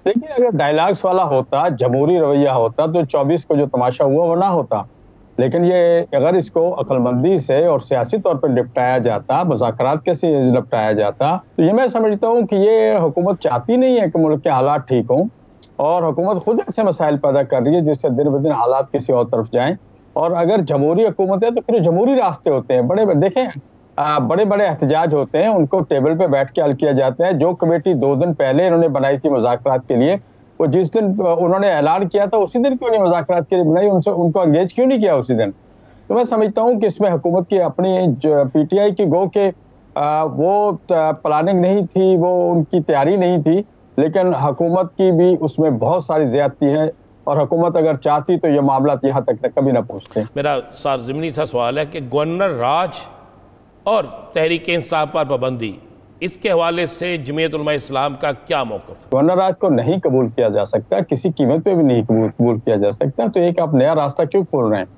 देखिए, अगर डायलॉग्स वाला होता, जमहूरी रवैया होता, तो 24 को जो तमाशा हुआ वो ना होता। लेकिन ये अगर इसको अक्लमंदी से और सियासी तौर पर निपटाया जाता, मुज़ाकरात के से निपटाया जाता, तो ये मैं समझता हूँ कि ये हुकूमत चाहती नहीं है कि मुल्क के हालात ठीक हों, और हुकूमत खुद ऐसे मसाइल पैदा कर रही है जिससे दिन ब दिन हालात किसी और तरफ जाएं। और अगर जमहूरी हुकूमत है तो फिर जमहूरी रास्ते होते हैं, बड़े देखें बड़े बड़े एहतजाज होते हैं, उनको टेबल पे बैठ के हल किया जाता है। जो कमेटी 2 दिन पहले इन्होंने बनाई थी मुज़ाकरात के लिए, वो जिस दिन उन्होंने ऐलान किया था उसी दिन क्यों नहीं मुज़ाकरात के लिए बनाई, उनको एंगेज क्यों नहीं किया उसी दिन? तो मैं समझता हूँ कि इसमें हुकूमत की अपनी PTI की गो के वो प्लानिंग नहीं थी, वो उनकी तैयारी नहीं थी, लेकिन हुकूमत की भी उसमें बहुत सारी ज़्यादती है, और हुकूमत अगर चाहती तो ये मामला यहाँ तक कभी ना पहुँचते। मेरा ज़मीनी सा सवाल है कि गवर्नर राज और तहरीक इंसाफ पर पाबंदी, इसके हवाले से जमीयत उलमा इस्लाम का क्या मौक़िफ़ है? गवर्नर राज को नहीं कबूल किया जा सकता, किसी कीमत पे भी नहीं कबूल किया जा सकता। तो एक आप नया रास्ता क्यों खोल रहे हैं?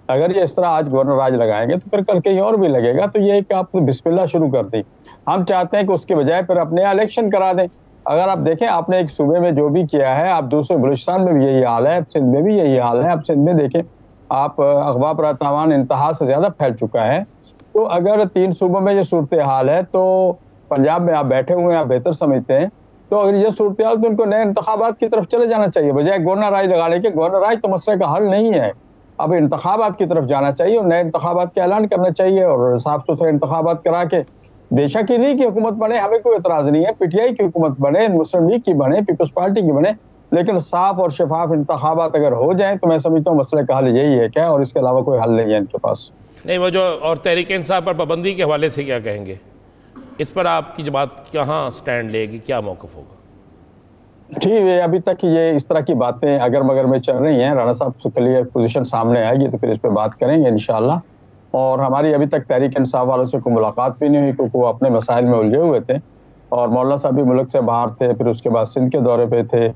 अगर ये इस तरह आज गवर्नर राज लगाएंगे तो फिर कल कहीं और भी लगेगा। तो ये कि आप बिस्मिल्लाह शुरू कर दी। हम चाहते हैं कि उसके बजाय फिर अपने इलेक्शन करा दें। अगर आप देखें, आपने एक सूबे में जो भी किया है, आप दूसरे बलूचिस्तान में भी यही हाल है, सिंध में भी यही हाल है। आप सिंध में देखें, आप अगवा पर तावान इंतहा से ज़्यादा फैल चुका है। तो अगर 3 सूबों में ये सूरत हाल है, तो पंजाब में आप बैठे हुए हैं, आप बेहतर समझते हैं। तो अगर ये सूरत हाल, तो उनको नए इंतखाबात की तरफ चले जाना चाहिए, बजाय गवर्नर राज लगाने के। गवर्नर राज तो मसले का हल नहीं है। अब इंतखाबात की तरफ जाना चाहिए और नए इंतखाबात का ऐलान करना चाहिए, और साफ सुथरे इंतखाबात करा के, बेशक ही नहीं की हुकूमत बने, हमें कोई एतराज़ नहीं है, PTI की हुकूमत बने, मुस्लिम लीग की बने, पीपल्स पार्टी की बने, लेकिन साफ और शफाफ इंतखाबात अगर हो जाए तो मैं समझता हूँ मसले का हल यही है क्या, और इसके अलावा कोई हल नहीं है इनके पास। नहीं, वो जो और तहरीक इंसाफ पर पाबंदी के हवाले से क्या कहेंगे? इस पर आपकी जमात कहाँ स्टैंड लेगी, क्या मौक़िफ़ होगा? ठीक है, अभी तक ये इस तरह की बातें अगर मगर में चल रही हैं। राणा साहब से क्लियर पोजीशन सामने आएगी तो फिर इस पर बात करेंगे इंशाल्लाह। और हमारी अभी तक तहरीक इंसाफ वालों से कोई मुलाकात भी नहीं हुई, क्योंकि वो अपने मसाइल में उलझे हुए थे, और मौलाना साहब भी मुल्क से बाहर थे, फिर उसके बाद सिंध के दौरे पे थे,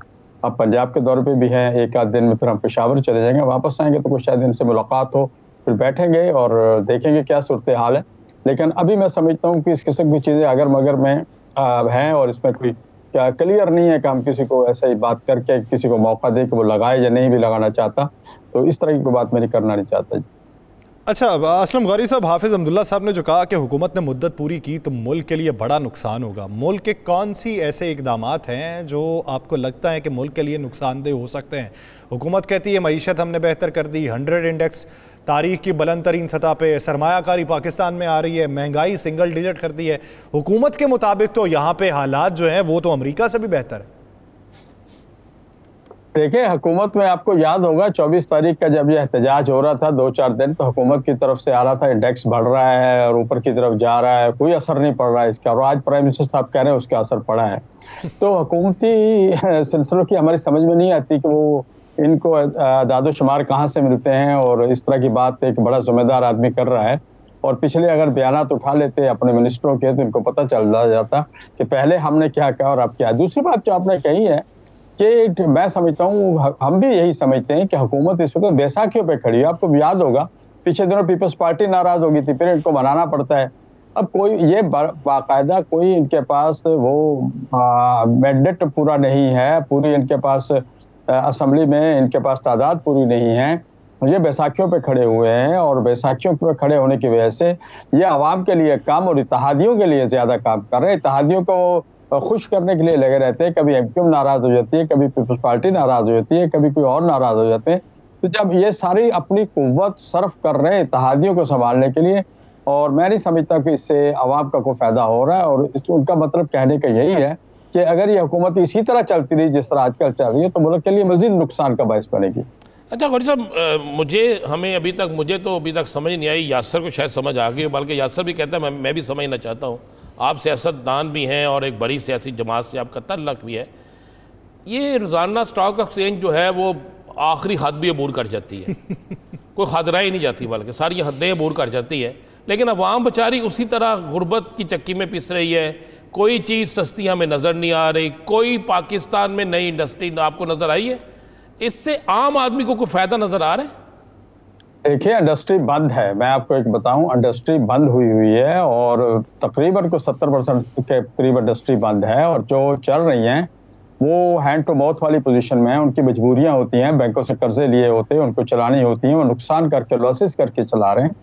अब पंजाब के दौरे पे भी हैं। एक आध दिन में फिर हम पेशावर चले जाएंगे, वापस आएंगे तो कुछ शायद इनसे मुलाकात हो, फिर बैठेंगे और देखेंगे क्या सूरत हाल है। लेकिन अभी मैं समझता हूँ कि इस किस्म की चीज़ें अगर मगर में हैं, और इसमें कोई क्या क्लियर नहीं है कि हम किसी को ऐसा ही बात करके किसी को मौका दे कि वो लगाए या नहीं भी लगाना चाहता। तो इस तरह की कोई बात मेरी करना नहीं चाहता। अच्छा, असलम गौरी साहब, हाफिज़ अब्दुल्ला साहब ने जो कहा कि हुकूमत ने मुद्दत पूरी की तो मुल्क के लिए बड़ा नुकसान होगा, मुल्क के कौन सी ऐसे इकदामात हैं जो आपको लगता है कि मुल्क के लिए नुकसानदेह हो सकते हैं? हुकूमत कहती है मईशत हमने बेहतर कर दी, 100 इंडेक्स तारीख की बुलंद तरीन सतह पे, सरमायाकारी पाकिस्तान में आ रही है, महंगाई सिंगल डिजिट कर दी है। हुकूमत के मुताबिक तो यहाँ पे हालात जो हैं वो तो अमेरिका से भी बेहतर है। देखिए, हुकूमत में आपको याद होगा 24 तारीख का जब यह एहतजाज हो रहा था 2-4 दिन, तो हुकूमत की तरफ से आ रहा था इंडेक्स बढ़ रहा है और ऊपर की तरफ जा रहा है, कोई असर नहीं पड़ रहा है इसका, और आज प्राइम मिनिस्टर साहब कह रहे हैं उसका असर पड़ा है। तो हुकूमती सिलसिलों की हमारी समझ में नहीं आती कि वो इनको दादोशुमार कहाँ से मिलते हैं, और इस तरह की बात एक बड़ा जिम्मेदार आदमी कर रहा है। और पिछले अगर बयानात उठा लेते अपने मिनिस्टरों के तो इनको पता चल जाता कि पहले हमने क्या कहा और अब क्या। दूसरी बात जो आपने कही है कि मैं समझता हूँ, हम भी यही समझते हैं कि हुकूमत इस वक्त बैसाखियों पे खड़ी है। आपको याद होगा पिछले दिनों पीपल्स पार्टी नाराज हो गई थी, फिर इनको मनाना पड़ता है। अब कोई ये बाकायदा कोई इनके पास वो मैंडेट पूरा नहीं है, पूरी इनके पास असेंबली में इनके पास तादाद पूरी नहीं है। ये बैसाखियों पे खड़े हुए हैं, और बैसाखियों पे खड़े होने की वजह से ये आवाम के लिए कम और इत्तेहादियों के लिए ज्यादा काम कर रहे हैं। इत्तेहादियों को खुश करने के लिए लगे रहते हैं। कभी MQM नाराज हो जाती है, कभी पीपल्स पार्टी नाराज हो जाती है, कभी कोई और नाराज हो जाते हैं। तो जब ये सारी अपनी कुव्वत सर्फ कर रहे हैं इत्तेहादियों को संभालने के लिए, और मैं नहीं समझता कि इससे आवाम का कोई फायदा हो रहा है। और उनका मतलब कहने का यही है कि अगर ये हुकूमत इसी तरह चलती रही जिस तरह आजकल चल रही है तो मुल्क के लिए मजीद नुकसान का बायस बनेगी। अच्छा गौरी साहब, मुझे तो अभी तक समझ नहीं आई, यासर को शायद समझ आ गई, बल्कि यासर भी कहता है मैं भी समझना चाहता हूँ। आप सियासतदान भी हैं और एक बड़ी सियासी जमात से आपका तल्लक भी है। ये रोज़ाना स्टॉक एक्सचेंज जो है वो आखिरी हद भी अबूर कर जाती है कोई खदरा ही नहीं जाती, बल्कि सारी हदें अबूर कर जाती है। लेकिन अवाम बेचारी उसी तरह गुर्बत की चक्की में पिस रही है। कोई चीज़ सस्ती हमें नज़र नहीं आ रही, कोई पाकिस्तान में नई इंडस्ट्री आपको नज़र आई है? इससे आम आदमी को कोई फ़ायदा नज़र आ रहा है? देखिए, इंडस्ट्री बंद है। मैं आपको एक बताऊं, इंडस्ट्री बंद हुई है, और तकरीबन को 70% के करीब इंडस्ट्री बंद है, और जो चल रही हैं वो हैंड टू माउथ वाली पोजीशन में है, उनकी मजबूरियां होती हैं, बैंकों से कर्जे लिए होते हैं, उनको चलानी होती हैं, वो नुकसान करके लॉसेस करके चला रहे हैं।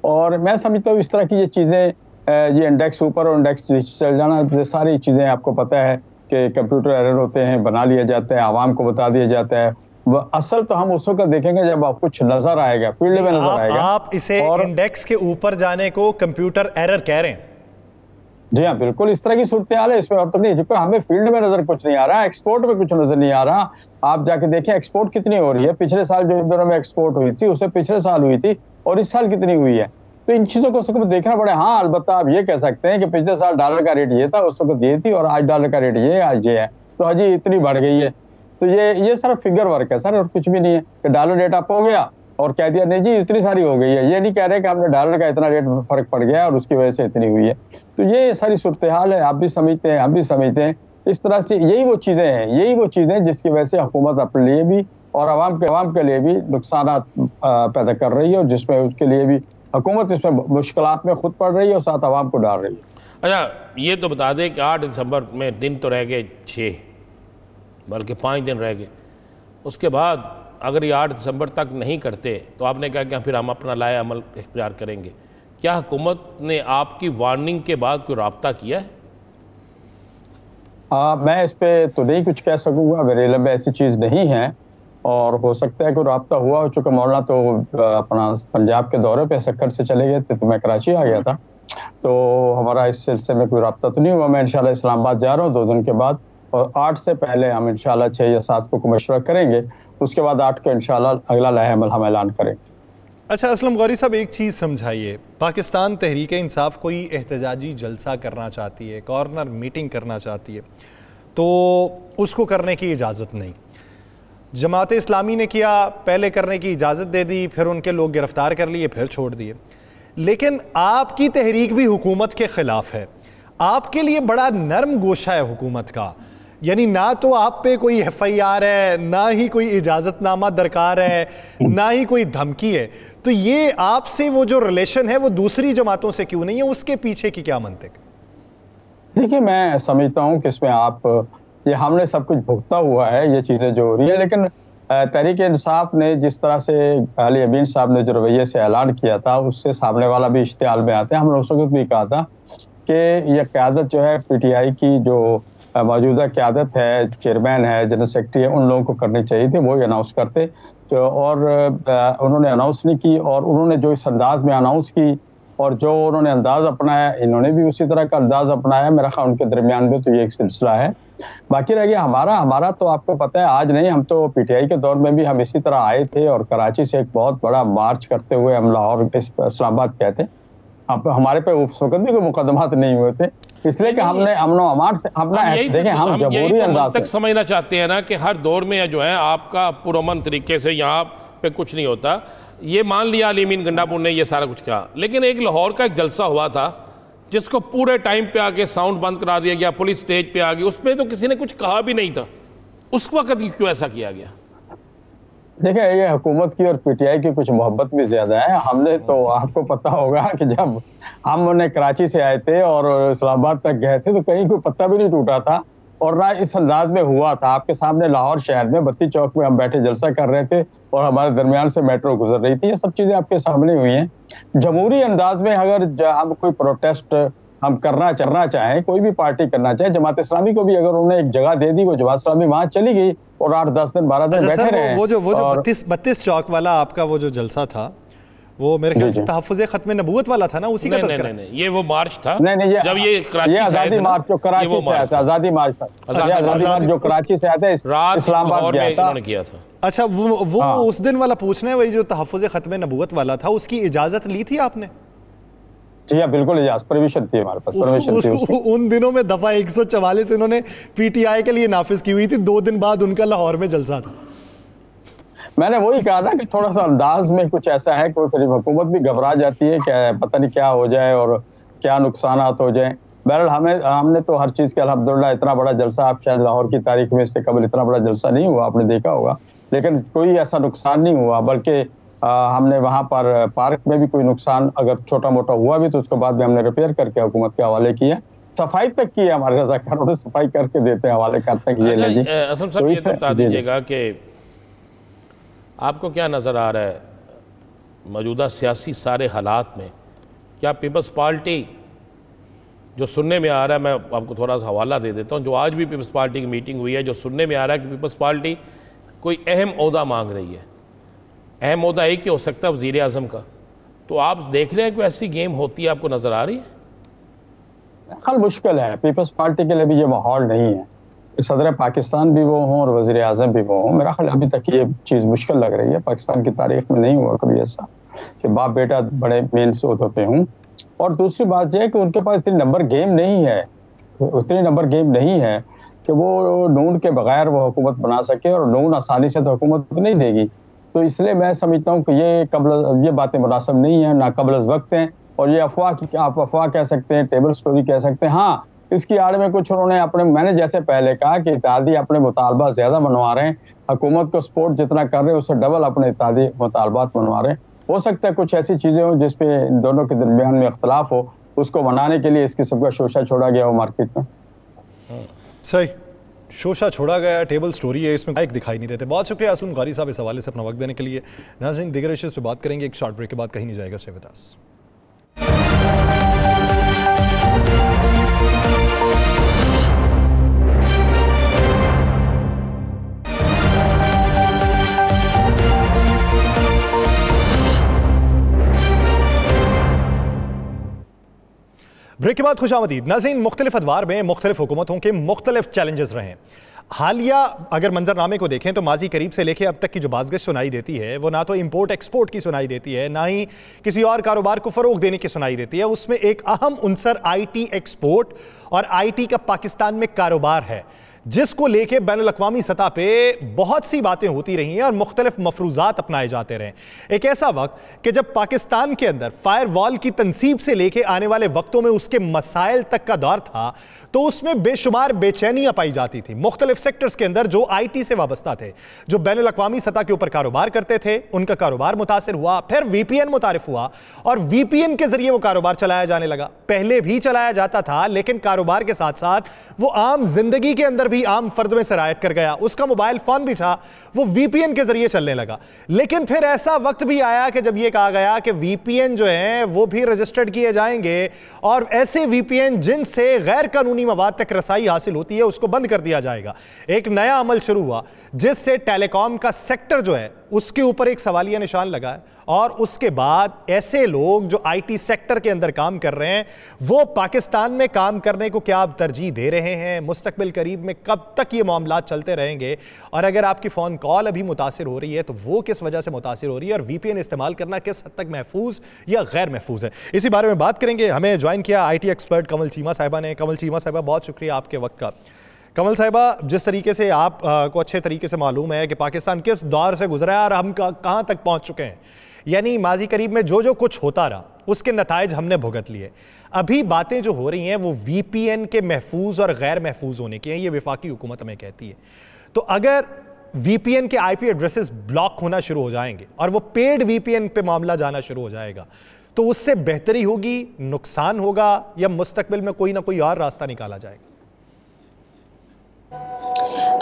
और मैं समझता हूँ इस तरह की ये चीज़ें, ये इंडेक्स ऊपर और इंडेक्स नीचे चल जाना, ये सारी चीज़ें आपको पता है कि कंप्यूटर एरर होते हैं, बना लिया जाता है, आवाम को बता दिया जाता है। असल तो हम उस वक्त देखेंगे जब आप कुछ नजर आएगा, फील्ड में नजर आएगा। आप इसे इंडेक्स के ऊपर जाने को कंप्यूटर एरर कह रहे हैं? जी हाँ, बिल्कुल इस तरह की सूरत हाल है, इसमें और तो नहीं, क्योंकि हमें फील्ड में नजर कुछ नहीं आ रहा, एक्सपोर्ट में कुछ नजर नहीं आ रहा। आप जाके देखें एक्सपोर्ट कितनी हो रही है, पिछले साल जो इन दिनों में एक्सपोर्ट हुई थी उससे पिछले साल हुई थी, और इस साल कितनी हुई है। तो इन चीजों को सबको देखना पड़े। हाँ, अलबत्ता आप ये कह सकते हैं कि पिछले साल डॉलर का रेट ये था, उस वक्त ये थी, और आज डॉलर का रेट ये आज ये है, तो हजी इतनी बढ़ गई है। तो ये सारा फिगर वर्क है सर, और कुछ भी नहीं है कि डॉलर रेट अप हो गया और कह दिया नहीं जी इतनी सारी हो गई है। ये नहीं कह रहे कि हमने डॉलर का इतना रेट फर्क पड़ गया और उसकी वजह से इतनी हुई है। तो ये सारी सूरत हाल है, आप भी समझते हैं, हम भी समझते हैं। इस तरह से यही वो चीजें जिसकी वजह से हुकूमत अपने लिए भी और आवाम के लिए भी नुकसान पैदा कर रही है, और जिसमें उसके लिए भी हुकूमत इसमें मुश्किलात में खुद पड़ रही है और साथ आवाम को डाल रही है। अच्छा, ये तो बता दें कि 8 दिसंबर में दिन तो रह गए 6, बल्कि 5 दिन रह गए। उसके बाद अगर ये 8 दिसंबर तक नहीं करते तो आपने कहा कि फिर हम अपना लाया अमल इख्तियार करेंगे। क्या हुकूमत ने आपकी वार्निंग के बाद कोई राब्ता किया है? मैं इस पे तो नहीं कुछ कह सकूंगा, मेरे इल्म में ऐसी चीज़ नहीं है, और हो सकता है कोई राब्ता हुआ हो। चूँकि मौलाना तो अपना पंजाब के दौरे पे सक्कर से चले गए थे, तो मैं कराची आ गया था, तो हमारा इस सिलसिले में कोई राब्ता तो नहीं हुआ। मैं इंशाल्लाह इस्लामाबाद जा रहा हूँ 2 दिन के बाद, और 8 से पहले हम इंशाल्लाह 6 या 7 को मशवरा करेंगे, उसके बाद 8 को इंशाल्लाह अगला लाहे अमल हम ऐलान करेंगे। अच्छा असलम गौरी साहब, एक चीज़ समझाइए, पाकिस्तान तहरीक इंसाफ कोई एहतजाजी जलसा करना चाहती है, कॉर्नर मीटिंग करना चाहती है, तो उसको करने की इजाज़त नहीं। जमात इस्लामी ने किया, पहले करने की इजाज़त दे दी, फिर उनके लोग गिरफ्तार कर लिए, फिर छोड़ दिए। लेकिन आपकी तहरीक भी हुकूमत के ख़िलाफ़ है। आपके लिए बड़ा नरम गोशा है हुकूमत का, यानी ना तो आप पे कोई FIR है, ना ही कोई इजाज़तनामा दरकार है, ना ही कोई धमकी है। तो ये आपसे वो जो रिलेशन है वो दूसरी जमातों से क्यों नहीं है? उसके पीछे की क्या मंतिक? देखिए, मैं समझता हूँ कि इसमें ये हमने सब कुछ भुगता हुआ है, ये चीज़ें जो हो रही है। लेकिन तहरीक इंसाफ ने जिस तरह से अली अमीन साहब ने जो रवैये से ऐलान किया था, उससे सामने वाला भी इश्तिहाल में आते हैं। हमने उस वक्त भी कहा था कि यह क़यादत जो है PTI की जो मौजूदा क़यादत है, चेयरमैन है, जनरल सेक्रेटरी है, उन लोगों को करनी चाहिए थी, वो अनाउंस करते। तो और उन्होंने अनाउंस नहीं की, और उन्होंने जो इस अंदाज में अनाउंस की और जो उन्होंने अंदाज अपनाया, इन्होंने भी उसी तरह का अंदाज अपनाया। मेरा ख्याल उनके दरमियान में तो ये एक सिलसिला है। बाकी रह गया हमारा तो आपको पता है, आज नहीं, हम तो PTI के दौर में भी हम इसी तरह आए थे, और कराची से एक बहुत बड़ा मार्च करते हुए हम लाहौर इस्लामाबाद गए थे। अब हमारे पे उस वक्त भी कोई मुकदमात नहीं हुए थे, इसलिए कि हमने अमनो अमान से अपना देखें, हम जमहूरी अंदाज तक समझना चाहते हैं ना कि हर दौर में जो है आपका पुरअमन तरीके से यहाँ पे कुछ नहीं होता। ये मान लिया अली अमीन गंडापुर ने ये सारा कुछ कहा, लेकिन एक लाहौर का एक जलसा हुआ था जिसको पूरे टाइम पे आके साउंड बंद करा दिया गया, पुलिस स्टेज पे आ गई, उसमें तो किसी ने कुछ कहा भी नहीं था। उस वक्त क्यों ऐसा किया गया? देखिए, ये हुकूमत की और PTI की कुछ मोहब्बत भी ज्यादा है। हमने तो, आपको पता होगा कि जब हमने कराची से आए थे और इस्लामाबाद तक गए थे, तो कहीं कोई पत्ता भी नहीं टूटा था, और ना इस अंदाज में हुआ था। आपके सामने लाहौर शहर में बत्ती चौक में हम बैठे जलसा कर रहे थे, और हमारे दरमियान से मेट्रो गुजर रही थी। ये सब चीजें आपके सामने हुई हैं। जमहूरी अंदाज में अगर हम कोई प्रोटेस्ट हम करना चाहें, कोई भी पार्टी करना चाहे, जमात इस्लामी को भी अगर उन्होंने एक जगह दे दी, वो जमात इस्लामी वहां चली गई और 8-10 दिन 12 दिन बैठे रहे। वो जो 32 चौक वाला आपका वो जो जलसा था, वो मेरे ख्याल से तहफ़्फ़ुज़े ख़त्म नबूवत वाला था ना, उसी का तज़किरा? नहीं, ये वो मार्च था। नहीं, जब ये कराची आज़ादी मार्च जो कराची से आया था, आज़ादी मार्च था, आज़ादी मार्च जो कराची से आया था, इस्लामाबाद गया था। अच्छा, वो उस दिन वाला पूछना है, वही जो तहफ़्फ़ुज़े ख़त्म नबूवत वाला था, उसकी इजाज़त ली थी आपने? जी हाँ, बिल्कुल इजाज़त, परमिशन थी हमारे पास, परमिशन थी। उन दिनों में दफ़ा 144 इन्होंने PTI के लिए नाफिज की हुई थी, 2 दिन बाद उनका लाहौर में जलसा था। मैंने वही कहा था कि थोड़ा सा अंदाज में कुछ ऐसा है, कोई करीब हुकूमत भी घबरा जाती है, क्या पता नहीं क्या हो जाए और क्या नुकसानात हो जाए। बहरहाल हमने तो हर चीज़ के अल्हम्दुलिल्लाह इतना बड़ा जलसा, आप शायद लाहौर की तारीख में इससे कबल इतना बड़ा जलसा नहीं हुआ, आपने देखा होगा, लेकिन कोई ऐसा नुकसान नहीं हुआ। बल्कि हमने वहाँ पर पार्क में भी कोई नुकसान अगर छोटा मोटा हुआ भी तो उसको बाद में हमने रिपेयर करके हुकूमत के हवाले किया। सफाई तक की है, हमारे रजाकारों ने सफाई करके देते हैं, हवाले करते हैं कि ये नहीं। असम साहब ये बता दीजिएगा कि आपको क्या नज़र आ रहा है मौजूदा सियासी सारे हालात में, क्या पीपल्स पार्टी जो सुनने में आ रहा है, मैं आपको थोड़ा सा हवाला दे देता हूँ, जो आज भी पीपल्स पार्टी की मीटिंग हुई है, जो सुनने में आ रहा है कि पीपल्स पार्टी कोई अहम ओहदा मांग रही है, अहम ओहदा एक ही हो सकता है वज़ीर आज़म का, तो आप देख रहे हैं कि ऐसी गेम होती है, आपको नज़र आ रही है? हल मुश्किल है, पीपल्स पार्टी के लिए भी ये माहौल नहीं है, सदर पाकिस्तान भी वो हों और वज़ीर आज़म भी वो हों। मेरा ख्याल अभी तक ये चीज़ मुश्किल लग रही है, पाकिस्तान की तारीख में नहीं हुआ कभी ऐसा कि बाप बेटा बड़े मेन ओहदों पे हों। और दूसरी बात यह है कि उनके पास इतनी नंबर गेम नहीं है, उतनी नंबर गेम नहीं है कि वो नून के बगैर वो हुकूमत बना सके, और नून आसानी से तो हुकूमत नहीं देगी। तो इसलिए मैं समझता हूँ कि ये बातें मुनासिब नहीं है, ना कबल वक्त हैं, और ये अफवाह की, आप अफवाह कह सकते हैं, टेबल स्टोरी कह सकते हैं। हाँ, इसकी आड़ में कुछ उन्होंने अपने, मैंने जैसे पहले कहा कि इत्तेहादी अपने मुतालबा ज़्यादा मनवा रहे हैं, हुकूमत को सपोर्ट जितना कर रहे हैं उससे डबल अपने इत्तेहादी मुतालबात मनवा रहे हैं। हो सकता है कुछ ऐसी चीज़ें हो जिसपे दोनों के दरमियान में इख्तलाफ हो, उसको बनाने के लिए इस किस्म का शोशा छोड़ा गया हो मार्केट में। सही, शोशा छोड़ा गया, टेबल स्टोरी है, इसमें एक दिखाई नहीं देते। बहुत शुक्रिया असलम कारी साहब इस हवाले से अपना वक्त देने के लिए। नाज़रीन, दीगर इश्यूज़ पे बात करेंगे एक शॉर्ट ब्रेक के बाद, कहीं नहीं जाएगा। Stay with us. ब्रेक के बाद खुशामदीद। नाज़रीन, मुख्तलिफ अदवार में मुख्तलिफ हुकूमतों के मुख्तलिफ चैलेंजेस रहे हैं। हालिया अगर मंजरनामे को देखें तो माजी करीब से लेकर अब तक की जो बाज़गश सुनाई देती है वो ना तो इंपोर्ट एक्सपोर्ट की सुनाई देती है, ना ही किसी और कारोबार को फ़रोग देने की सुनाई देती है। उसमें एक अहम उनसर IT एक्सपोर्ट और IT का पाकिस्तान में कारोबार है, जिसको लेके बैनुल अक़वामी सतह पे बहुत सी बातें होती रही हैं और मुख्तलिफ मफरूज़ात अपनाए जाते रहे। एक ऐसा वक्त कि जब पाकिस्तान के अंदर फायर वॉल की तनसीब से लेके आने वाले वक्तों में उसके मसाइल तक का दौर था, तो उसमें बेशुमार बेचैनियां पाई जाती थी। मुख्तलिफ सेक्टर्स के अंदर जो IT से वाबस्ता थे, जो बैनुल अक़वामी सतह के ऊपर कारोबार करते थे, उनका कारोबार मुतासिर हुआ। फिर VPN मुतारिफ हुआ और VPN के जरिए वो कारोबार चलाया जाने लगा। पहले भी चलाया जाता था, लेकिन कारोबार के साथ साथ वो आम जिंदगी के अंदर भी आम फर्द में सरायत कर गया। उसका मोबाइल फोन भी था, वो VPN के जरिए चलने लगा। लेकिन फिर ऐसा वक्त भी आया कि जब ये कहा गया कि VPN जो है वो भी रजिस्टर्ड किए जाएंगे, और ऐसे VPN जिनसे गैर कानूनी मवाद तक रसाई हासिल होती है उसको बंद कर दिया जाएगा। एक नया अमल शुरू हुआ जिससे टेलीकॉम का सेक्टर जो है उसके ऊपर एक सवालिया निशान लगा है, और उसके बाद ऐसे लोग जो IT सेक्टर के अंदर काम कर रहे हैं वो पाकिस्तान में काम करने को क्या अब तरजीह दे रहे हैं? मुस्तकबिल करीब में कब तक ये मामलात चलते रहेंगे? और अगर आपकी फ़ोन कॉल अभी मुतासिर हो रही है तो वो किस वजह से मुतासिर हो रही है, और VPN इस्तेमाल करना किस हद तक महफूज या गैर महफूज है? इसी बारे में बात करेंगे। हमें ज्वाइन किया IT एक्सपर्ट कमल चीमा साहिबा ने। कमल चीमा साहिबा, बहुत शुक्रिया आपके वक्त का। कमल साहिबा, जिस तरीके से आप को अच्छे तरीके से मालूम है कि पाकिस्तान किस दौर से गुजरा है और हम कहाँ तक पहुँच चुके हैं, यानी माजी करीब में जो जो कुछ होता रहा उसके नताइज हमने भुगत लिए। अभी बातें जो हो रही हैं वो VPN के महफूज और गैर महफूज होने की हैं, ये वफाकी हुकूमत हमें कहती है। तो अगर VPN के IP एड्रेसेस ब्लॉक होना शुरू हो जाएंगे और वो पेड VPN पे मामला जाना शुरू हो जाएगा, तो उससे बेहतरी होगी, नुकसान होगा, या मुस्तकबिल में कोई ना कोई और रास्ता निकाला जाएगा?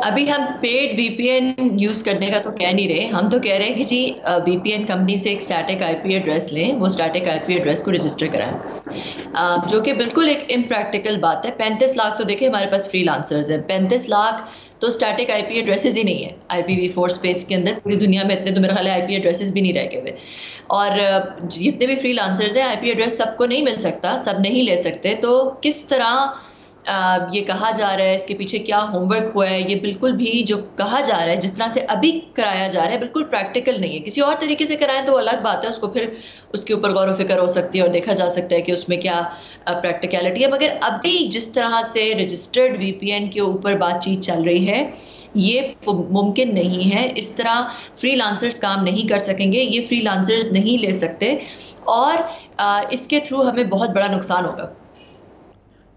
अभी हम पेड VPN यूज़ करने का तो कह नहीं रहे, हम तो कह रहे हैं कि जी VPN कंपनी से एक स्टैटिक IP एड्रेस लें, वो स्टैटिक IP एड्रेस को रजिस्टर कराएं, जो कि बिल्कुल एक इम्प्रैक्टिकल बात है। 35 लाख तो देखिए हमारे पास फ्रीलांसर्स हैं, 35 लाख तो स्टैटिक IP एड्रेसेस ही नहीं है। IPv4 स्पेस के अंदर पूरी दुनिया में इतने तो मेरा ख्याल है IP एड्रेसेस भी नहीं रह गए हुए, और जितने भी फ्रीलांसर्स हैं IP एड्रेस सबको नहीं मिल सकता, सब नहीं ले सकते। तो किस तरह ये कहा जा रहा है, इसके पीछे क्या होमवर्क हुआ है, ये बिल्कुल भी जो कहा जा रहा है जिस तरह से अभी कराया जा रहा है बिल्कुल प्रैक्टिकल नहीं है। किसी और तरीके से कराएं तो अलग बात है, उसको फिर उसके ऊपर गौर व फिक्र हो सकती है और देखा जा सकता है कि उसमें क्या प्रैक्टिकलिटी है। मगर अभी जिस तरह से रजिस्टर्ड VPN के ऊपर बातचीत चल रही है ये मुमकिन नहीं है। इस तरह फ्रीलांसर्स काम नहीं कर सकेंगे, ये फ्रीलांसर्स नहीं ले सकते, और इसके थ्रू हमें बहुत बड़ा नुकसान होगा।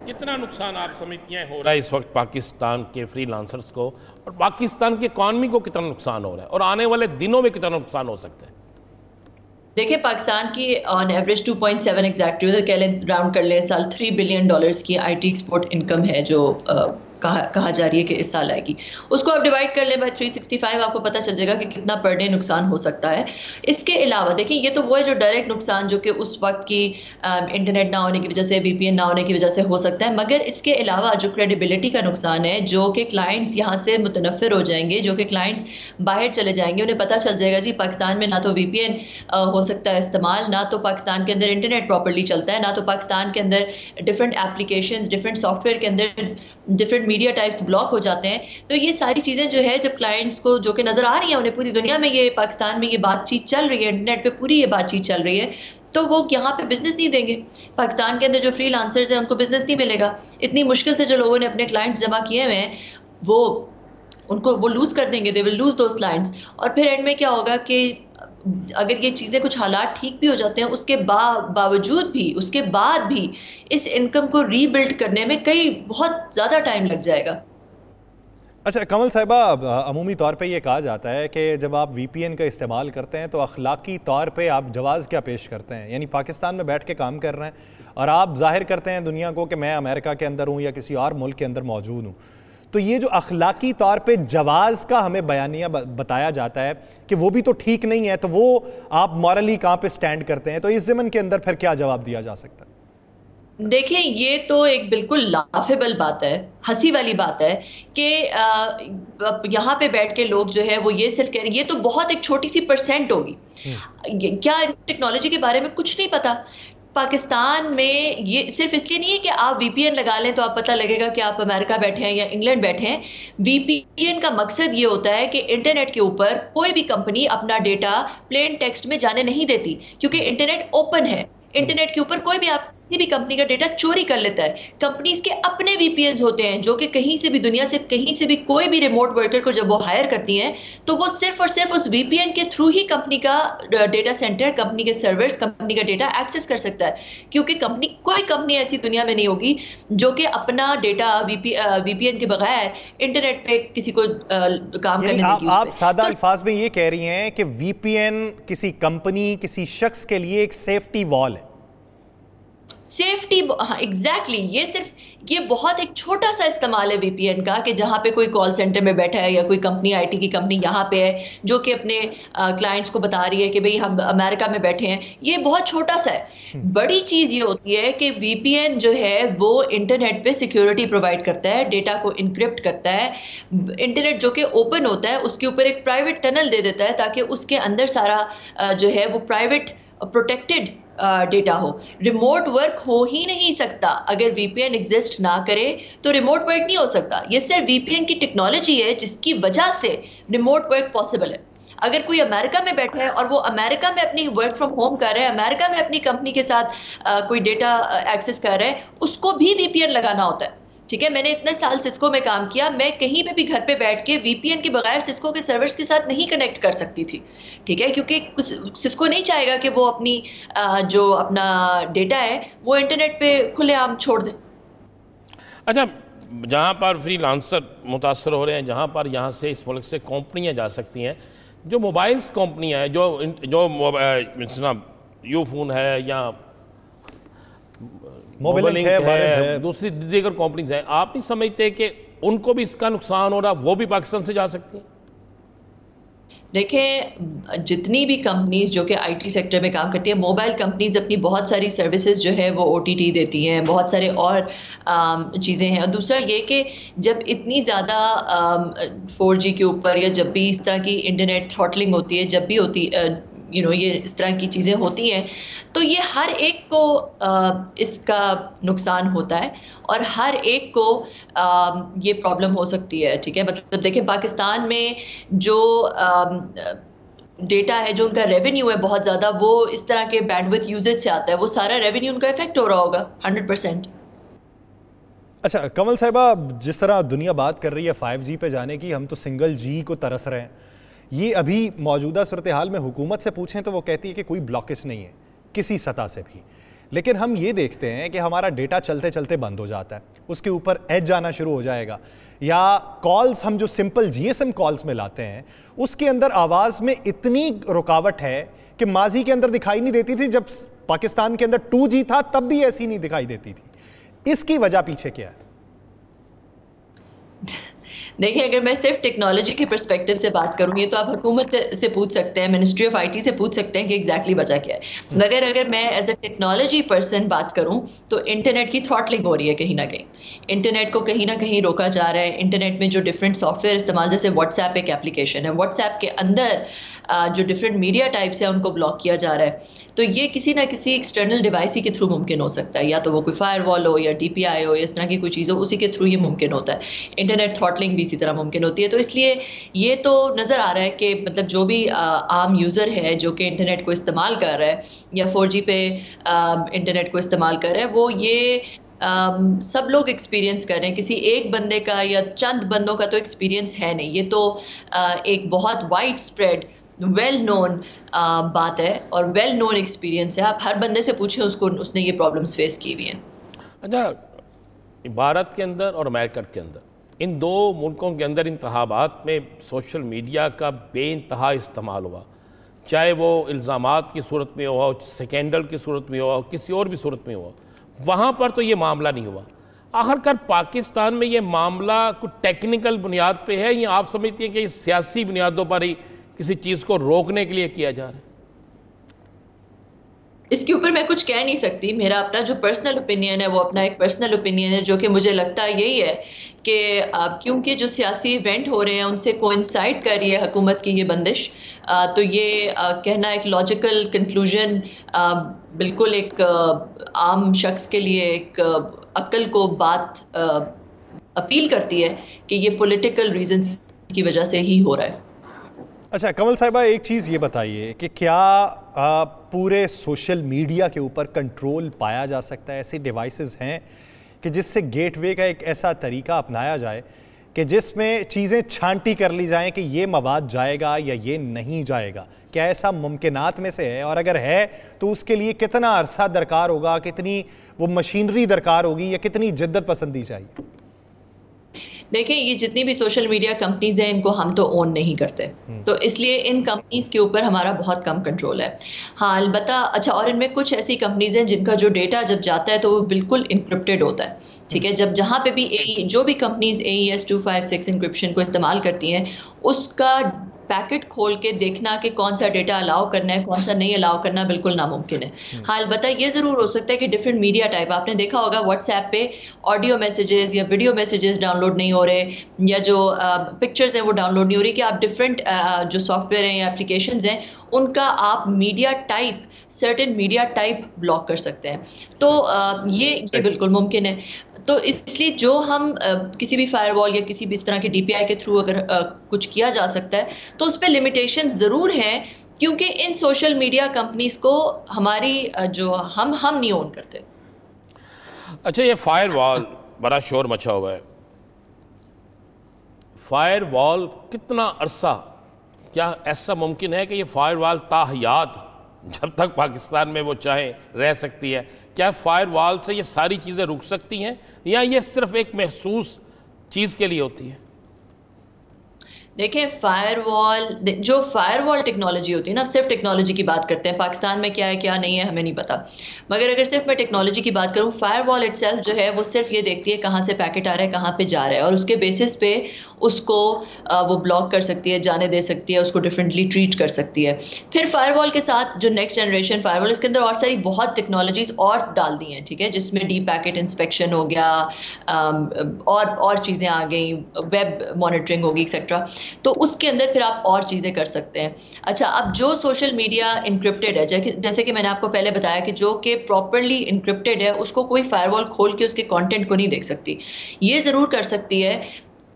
कितना नुकसान आप समझती हैं हो रहा है इस वक्त पाकिस्तान के फ्रीलांसर्स को, और पाकिस्तान की इकॉनमी को कितना नुकसान हो रहा है, और आने वाले दिनों में कितना नुकसान हो सकता है? देखिए, पाकिस्तान की ऑन एवरेज 2.7 एग्जैक्ट कह लें, राउंड कर लें, साल $3 बिलियन की आईटी एक्सपोर्ट इनकम है जो कहा जा रही है कि इस साल आएगी। उसको आप डिवाइड कर लें बाय 365, आपको पता चल जाएगा कि कितना पर डे नुकसान हो सकता है। इसके अलावा देखिए, ये तो वो है जो डायरेक्ट नुकसान जो कि उस वक्त की इंटरनेट ना होने की वजह से, VPN ना होने की वजह से हो सकता है। मगर इसके अलावा जो क्रेडिबिलिटी का नुकसान है, जो कि क्लाइंट्स यहाँ से मुतनफ़िर हो जाएंगे, जो कि क्लाइंट्स बाहर चले जाएंगे, उन्हें पता चल जाएगा जी पाकिस्तान में ना तो VPN हो सकता है इस्तेमाल, ना तो पाकिस्तान के अंदर इंटरनेट प्रॉपर्ली चलता है, ना तो पाकिस्तान के अंदर डिफरेंट एप्लीकेशंस, डिफरेंट सॉफ्टवेयर के अंदर डिफरेंट मीडिया टाइप्स ब्लॉक हो जाते हैं। तो ये सारी चीज़ें जो है, जब क्लाइंट्स को जो कि नज़र आ रही है, उन्हें पूरी दुनिया में ये, पाकिस्तान में ये बातचीत चल रही है, इंटरनेट पे पूरी ये बातचीत चल रही है, तो वो यहाँ पे बिजनेस नहीं देंगे। पाकिस्तान के अंदर जो फ्रीलांसर्स हैं, उनको बिजनेस नहीं मिलेगा। इतनी मुश्किल से जो लोगों ने अपने क्लाइंट्स जमा किए हुए हैं, वो उनको वो लूज़ कर देंगे, they will lose those clients. और फिर एंड में क्या होगा कि अगर ये चीज़ें, कुछ हालात ठीक भी हो जाते हैं, उसके बावजूद भी, उसके बाद भी इस इनकम को रीबिल्ड करने में बहुत ज़्यादा टाइम लग जाएगा। अच्छा कमल साहिबा, अमूमी तौर पे ये कहा जाता है कि जब आप VPN का इस्तेमाल करते हैं तो अखलाकी तौर पे आप जवाज़ क्या पेश करते हैं? यानी पाकिस्तान में बैठ के काम कर रहे हैं और आप जाहिर करते हैं दुनिया को कि मैं अमेरिका के अंदर हूँ या किसी और मुल्क के अंदर मौजूद हूँ। तो ये जो अखलाकी तौर पे जवाज़ का हमें बयानिया बताया जाता है कि वो भी तो ठीक नहीं है, तो वो आप मॉरली कहाँ पे स्टैंड करते हैं? तो इस ज़मन के अंदर फिर क्या जवाब दिया जा सकता है? देखिए, ये तो एक बिल्कुल लाफेबल बात है, हंसी वाली बात है कि यहाँ पे बैठ के लोग जो है वो ये सिर्फ कह रहे हैं, ये तो बहुत एक छोटी सी % होगी। क्या टेक्नोलॉजी के बारे में कुछ नहीं पता? पाकिस्तान में ये सिर्फ इसलिए नहीं है कि आप VPN लगा लें तो आप पता लगेगा कि आप अमेरिका बैठे हैं या इंग्लैंड बैठे हैं। VPN का मकसद ये होता है कि इंटरनेट के ऊपर कोई भी कंपनी अपना डेटा प्लेन टेक्स्ट में जाने नहीं देती, क्योंकि इंटरनेट ओपन है। इंटरनेट के ऊपर कोई भी आप किसी भी कंपनी का डेटा चोरी कर लेता है। कंपनीज के अपने VPNs होते हैं जो कि कहीं से भी, दुनिया से कहीं से भी कोई भी रिमोट वर्कर को जब वो हायर करती हैं, तो वो सिर्फ और सिर्फ उस VPN के थ्रू ही कंपनी का डेटा सेंटर, कंपनी के सर्वर्स, कंपनी का डेटा एक्सेस कर सकता है। क्योंकि कोई कंपनी ऐसी दुनिया में नहीं होगी जो कि अपना डेटा VPN के बगैर इंटरनेट पे किसी को काम करने देगी। आप सादा अल्फाज में ये कह रही हैं कि VPN किसी कंपनी, किसी शख्स के लिए एक सेफ्टी वॉल है। सेफ्टी, हाँ एग्जैक्टली। ये बहुत एक छोटा सा इस्तेमाल है VPN का, कि जहाँ पे कोई कॉल सेंटर में बैठा है या कोई कंपनी, IT की कंपनी यहाँ पे है जो कि अपने क्लाइंट्स को बता रही है कि भाई हम अमेरिका में बैठे हैं। ये बहुत छोटा सा है। बड़ी चीज़ ये होती है कि VPN जो है वो इंटरनेट पे सिक्योरिटी प्रोवाइड करता है, डेटा को इनक्रिप्ट करता है। इंटरनेट जो कि ओपन होता है, उसके ऊपर एक प्राइवेट टनल दे देता है ताकि उसके अंदर सारा जो है वो प्राइवेट प्रोटेक्टेड डेटा हो। रिमोट वर्क हो ही नहीं सकता अगर VPN एग्जिस्ट ना करे, तो रिमोट वर्क नहीं हो सकता। ये सिर्फ VPN की टेक्नोलॉजी है जिसकी वजह से रिमोट वर्क पॉसिबल है। अगर कोई अमेरिका में बैठा है और वो अमेरिका में अपनी वर्क फ्रॉम होम कर रहा है, अमेरिका में अपनी कंपनी के साथ कोई डेटा एक्सेस कर रहा है, उसको भी VPN लगाना होता है। ठीक है, मैंने इतने साल सिस्को में काम किया, मैं कहीं पे भी घर पे बैठ के VPN के बगैर सिस्को के सर्वर्स के साथ नहीं कनेक्ट कर सकती थी। ठीक है, क्योंकि सिस्को नहीं चाहेगा कि वो अपनी जो अपना डेटा है वो इंटरनेट पे खुलेआम छोड़ दे। अच्छा, जहाँ पर फ्रीलांसर मुतासर हो रहे हैं, जहाँ पर यहाँ से इस मुल्क से कंपनियाँ जा सकती हैं, जो मोबाइल्स कंपनियाँ हैं, जो यूफोन है या मोबाइलिंग है, दूसरी दीगर कंपनीज हैं, आप नहीं समझते कि उनको भी इसका नुकसान हो रहा, वो भी पाकिस्तान से जा सकती हैं? देखें, जितनी भी कंपनीज जो कि IT सेक्टर में काम करती हैं, मोबाइल कंपनीज अपनी बहुत सारी सर्विसेज जो है वो OTT देती हैं, बहुत सारे और चीज़ें हैं। और दूसरा ये कि जब इतनी ज़्यादा 4G के ऊपर या जब भी इस तरह की इंटरनेट थ्रॉटलिंग होती है, जब भी होती ये इस तरह की चीज़ें होती हैं, तो ये हर एक को इसका नुकसान होता है और हर एक को ये प्रॉब्लम हो सकती है। ठीक है, मतलब देखिए, पाकिस्तान में जो डेटा है, जो उनका रेवेन्यू है बहुत ज़्यादा, वो इस तरह के बैंडविड्थ यूजेज से आता है, वो सारा रेवेन्यू उनका इफेक्ट हो रहा होगा 100%। अच्छा कमल साहिबा, जिस तरह दुनिया बात कर रही है 5G पे जाने की, हम तो सिंगल G को तरस रहे हैं। ये अभी मौजूदा सूरत हाल में हुकूमत से पूछें तो वो कहती है कि कोई ब्लॉकेज नहीं है किसी सतह से भी, लेकिन हम ये देखते हैं कि हमारा डेटा चलते चलते बंद हो जाता है, उसके ऊपर एज आना शुरू हो जाएगा, या कॉल्स हम जो सिंपल जीएसएम कॉल्स में लाते हैं उसके अंदर आवाज़ में इतनी रुकावट है कि माजी के अंदर दिखाई नहीं देती थी, जब पाकिस्तान के अंदर 2G था तब भी ऐसी नहीं दिखाई देती थी। इसकी वजह पीछे क्या है? देखिए, अगर मैं सिर्फ टेक्नोलॉजी के पर्सपेक्टिव से बात करूँ, ये तो आप हुकूमत से पूछ सकते हैं, मिनिस्ट्री ऑफ आईटी से पूछ सकते हैं कि एग्जैक्टली वजह क्या है। मगर अगर मैं एज अ टेक्नोलॉजी पर्सन बात करूँ तो इंटरनेट की थ्रॉटलिंग हो रही है कहीं ना कहीं, इंटरनेट को कहीं ना कहीं रोका जा रहा है। इंटरनेट में जो डिफरेंट सॉफ्टवेयर इस्तेमाल, जैसे व्हाट्सएप एक एप्लीकेशन है, व्हाट्सएप के अंदर जो डिफरेंट मीडिया टाइप्स है उनको ब्लॉक किया जा रहा है। तो ये किसी ना किसी एक्सटर्नल डिवाइस के थ्रू मुमकिन हो सकता है, या तो वो कोई फायरवॉल हो या DPI हो या इस तरह की कोई चीज़ हो, उसी के थ्रू ये मुमकिन होता है। इंटरनेट थ्रॉटलिंग भी इसी तरह मुमकिन होती है। तो इसलिए ये तो नज़र आ रहा है कि मतलब जो भी आम यूज़र है जो कि इंटरनेट को इस्तेमाल कर रहा है या 4G पे इंटरनेट को इस्तेमाल कर रहा है, वो ये सब लोग एक्सपीरियंस कर रहे हैं। किसी एक बंदे का या चंद बंदों का तो एक्सपीरियंस है नहीं, ये तो एक बहुत वाइड स्प्रेड वेल नोन बात है और वेल नोन एक्सपीरियंस है। आप हर बंदे से पूछें उसको, उसने ये प्रॉब्लम्स फेस की हुई हैं। अच्छा, भारत के अंदर और अमेरिका के अंदर, इन दो मुल्कों के अंदर इंतखाबात में सोशल मीडिया का बेइंतहा इस्तेमाल हुआ, चाहे वो इल्ज़ामात की सूरत में हुआ, स्कैंडल की सूरत में हुआ, किसी और भी सूरत में हुआ। वहाँ पर तो ये मामला नहीं हुआ। आखिरकार पाकिस्तान में ये मामला कुछ टेक्निकल बुनियाद पे है या आप समझती हैं कि ये सियासी बुनियादों पर ही किसी चीज़ को रोकने के लिए किया जा रहा है? इसके ऊपर मैं कुछ कह नहीं सकती। मेरा अपना जो पर्सनल ओपिनियन है वो अपना एक पर्सनल ओपिनियन है, जो कि मुझे लगता है यही है कि क्योंकि जो सियासी इवेंट हो रहे हैं उनसे कोइंसाइड कर रही है हुकूमत की ये बंदिश, तो ये कहना एक लॉजिकल कंक्लूजन बिल्कुल एक आम शख्स के लिए एक अक्ल को बात अपील करती है कि ये पॉलिटिकल रीजंस की वजह से ही हो रहा है। अच्छा कमल साहिबा, एक चीज़ ये बताइए कि क्या पूरे सोशल मीडिया के ऊपर कंट्रोल पाया जा सकता है? ऐसे डिवाइसेस हैं कि जिससे गेटवे का एक ऐसा तरीका अपनाया जाए कि जिसमें चीज़ें छांटी कर ली जाएं कि ये मवाद जाएगा या ये नहीं जाएगा? क्या ऐसा मुमकिनात में से है? और अगर है तो उसके लिए कितना अरसा दरकार होगा, कितनी वो मशीनरी दरकार होगी, या कितनी जिद्दत पसंदी चाहिए? देखिए, ये जितनी भी सोशल मीडिया कंपनीज हैं इनको हम तो ओन नहीं करते, तो इसलिए इन कंपनीज के ऊपर हमारा बहुत कम कंट्रोल है। हाँ अलबत्ता, अच्छा, और इनमें कुछ ऐसी कंपनीज हैं जिनका जो डेटा जब जाता है तो वो बिल्कुल इंक्रिप्टेड होता है, ठीक है। जब जहाँ पे भी जो भी कंपनीज AES 256 इंक्रिप्शन को इस्तेमाल करती हैं, उसका पैकेट खोल के देखना कि कौन सा डेटा अलाउ करना है, कौन सा नहीं अलाउ करना, बिल्कुल नामुमकिन है। हाँ अलबत्ता ये ज़रूर हो सकता है कि डिफरेंट मीडिया टाइप, आपने देखा होगा व्हाट्सएप पे ऑडियो मैसेजेस या वीडियो मैसेजेस डाउनलोड नहीं हो रहे, या जो पिक्चर्स हैं वो डाउनलोड नहीं हो रही, कि आप डिफरेंट जो सॉफ्टवेयर हैं या एप्लीकेशंस हैं उनका आप media type, certain media type block कर सकते हैं। तो ये बिल्कुल मुमकिन है। तो इसलिए जो हम किसी भी फायरवॉल या किसी भी इस तरह के DPI के थ्रू अगर कुछ किया जा सकता है तो उस पर लिमिटेशन ज़रूर है, क्योंकि इन सोशल मीडिया कंपनीज को हमारी जो हम नहीं ओन करते। अच्छा, ये फायरवॉल बड़ा शोर मचा हुआ है। फायरवॉल कितना अरसा, क्या ऐसा मुमकिन है कि ये फायरवॉल ताहयात जब तक पाकिस्तान में वो चाहे रह सकती है? क्या फायरवॉल से ये सारी चीज़ें रुक सकती हैं या ये सिर्फ एक महसूस चीज़ के लिए होती है? देखें, जो फायरवॉल टेक्नोलॉजी होती है ना, अब सिर्फ टेक्नोलॉजी की बात करते हैं, पाकिस्तान में क्या है क्या नहीं है हमें नहीं पता, मगर अगर सिर्फ मैं टेक्नोलॉजी की बात करूं, फायरवॉल इटसेल्फ जो है वो सिर्फ ये देखती है कहाँ से पैकेट आ रहा है, कहाँ पे जा रहा है, और उसके बेसिस पे उसको वो ब्लॉक कर सकती है, जाने दे सकती है, उसको डिफरेंटली ट्रीट कर सकती है। फिर फायरवॉल के साथ जो नेक्स्ट जनरेशन फायरवॉल, इसके अंदर और सारी बहुत टेक्नोलॉजीज और डाल दी हैं, ठीक है, जिसमें डीप पैकेट इंस्पेक्शन हो गया, और चीज़ें आ गई, वेब मॉनिटरिंग होगी एक्सेट्रा, तो उसके अंदर फिर आप और चीज़ें कर सकते हैं। अच्छा, अब जो सोशल मीडिया इंक्रिप्टेड है, जैसे कि मैंने आपको पहले बताया कि जो कि प्रॉपरली इंक्रिप्टेड है उसको कोई फायरवॉल खोल के उसके कंटेंट को नहीं देख सकती। ये ज़रूर कर सकती है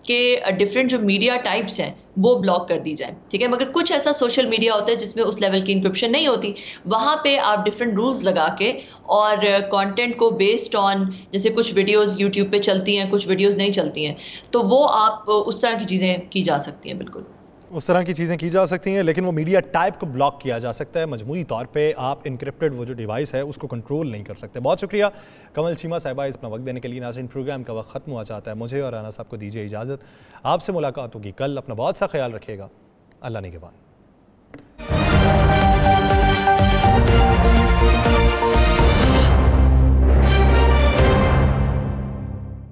कि डिफरेंट जो मीडिया टाइप्स हैं वो ब्लॉक कर दी जाए, ठीक है, मगर कुछ ऐसा सोशल मीडिया होता है जिसमें उस लेवल की इंक्रिप्शन नहीं होती, वहाँ पे आप डिफरेंट रूल्स लगा के और कंटेंट को बेस्ड ऑन, जैसे कुछ वीडियोस यूट्यूब पे चलती हैं, कुछ वीडियोस नहीं चलती हैं, तो वो आप उस तरह की चीज़ें की जा सकती हैं। बिल्कुल। उस तरह की चीज़ें की जा सकती हैं, लेकिन वो मीडिया टाइप को ब्लॉक किया जा सकता है। मजमूई तौर पे आप इनक्रिप्टेड वो जो डिवाइस है उसको कंट्रोल नहीं कर सकते। बहुत शुक्रिया कमल चीमा साहिबा इस अपना वक्त देने के लिए। नाज़रीन, प्रोग्राम का वक्त ख़त्म हुआ चाहता है। मुझे और राना साहब को दीजिए इजाज़त। आपसे मुलाकात होगी कल। अपना बहुत सा ख्याल रखिएगा। अल्लाह निगहबान।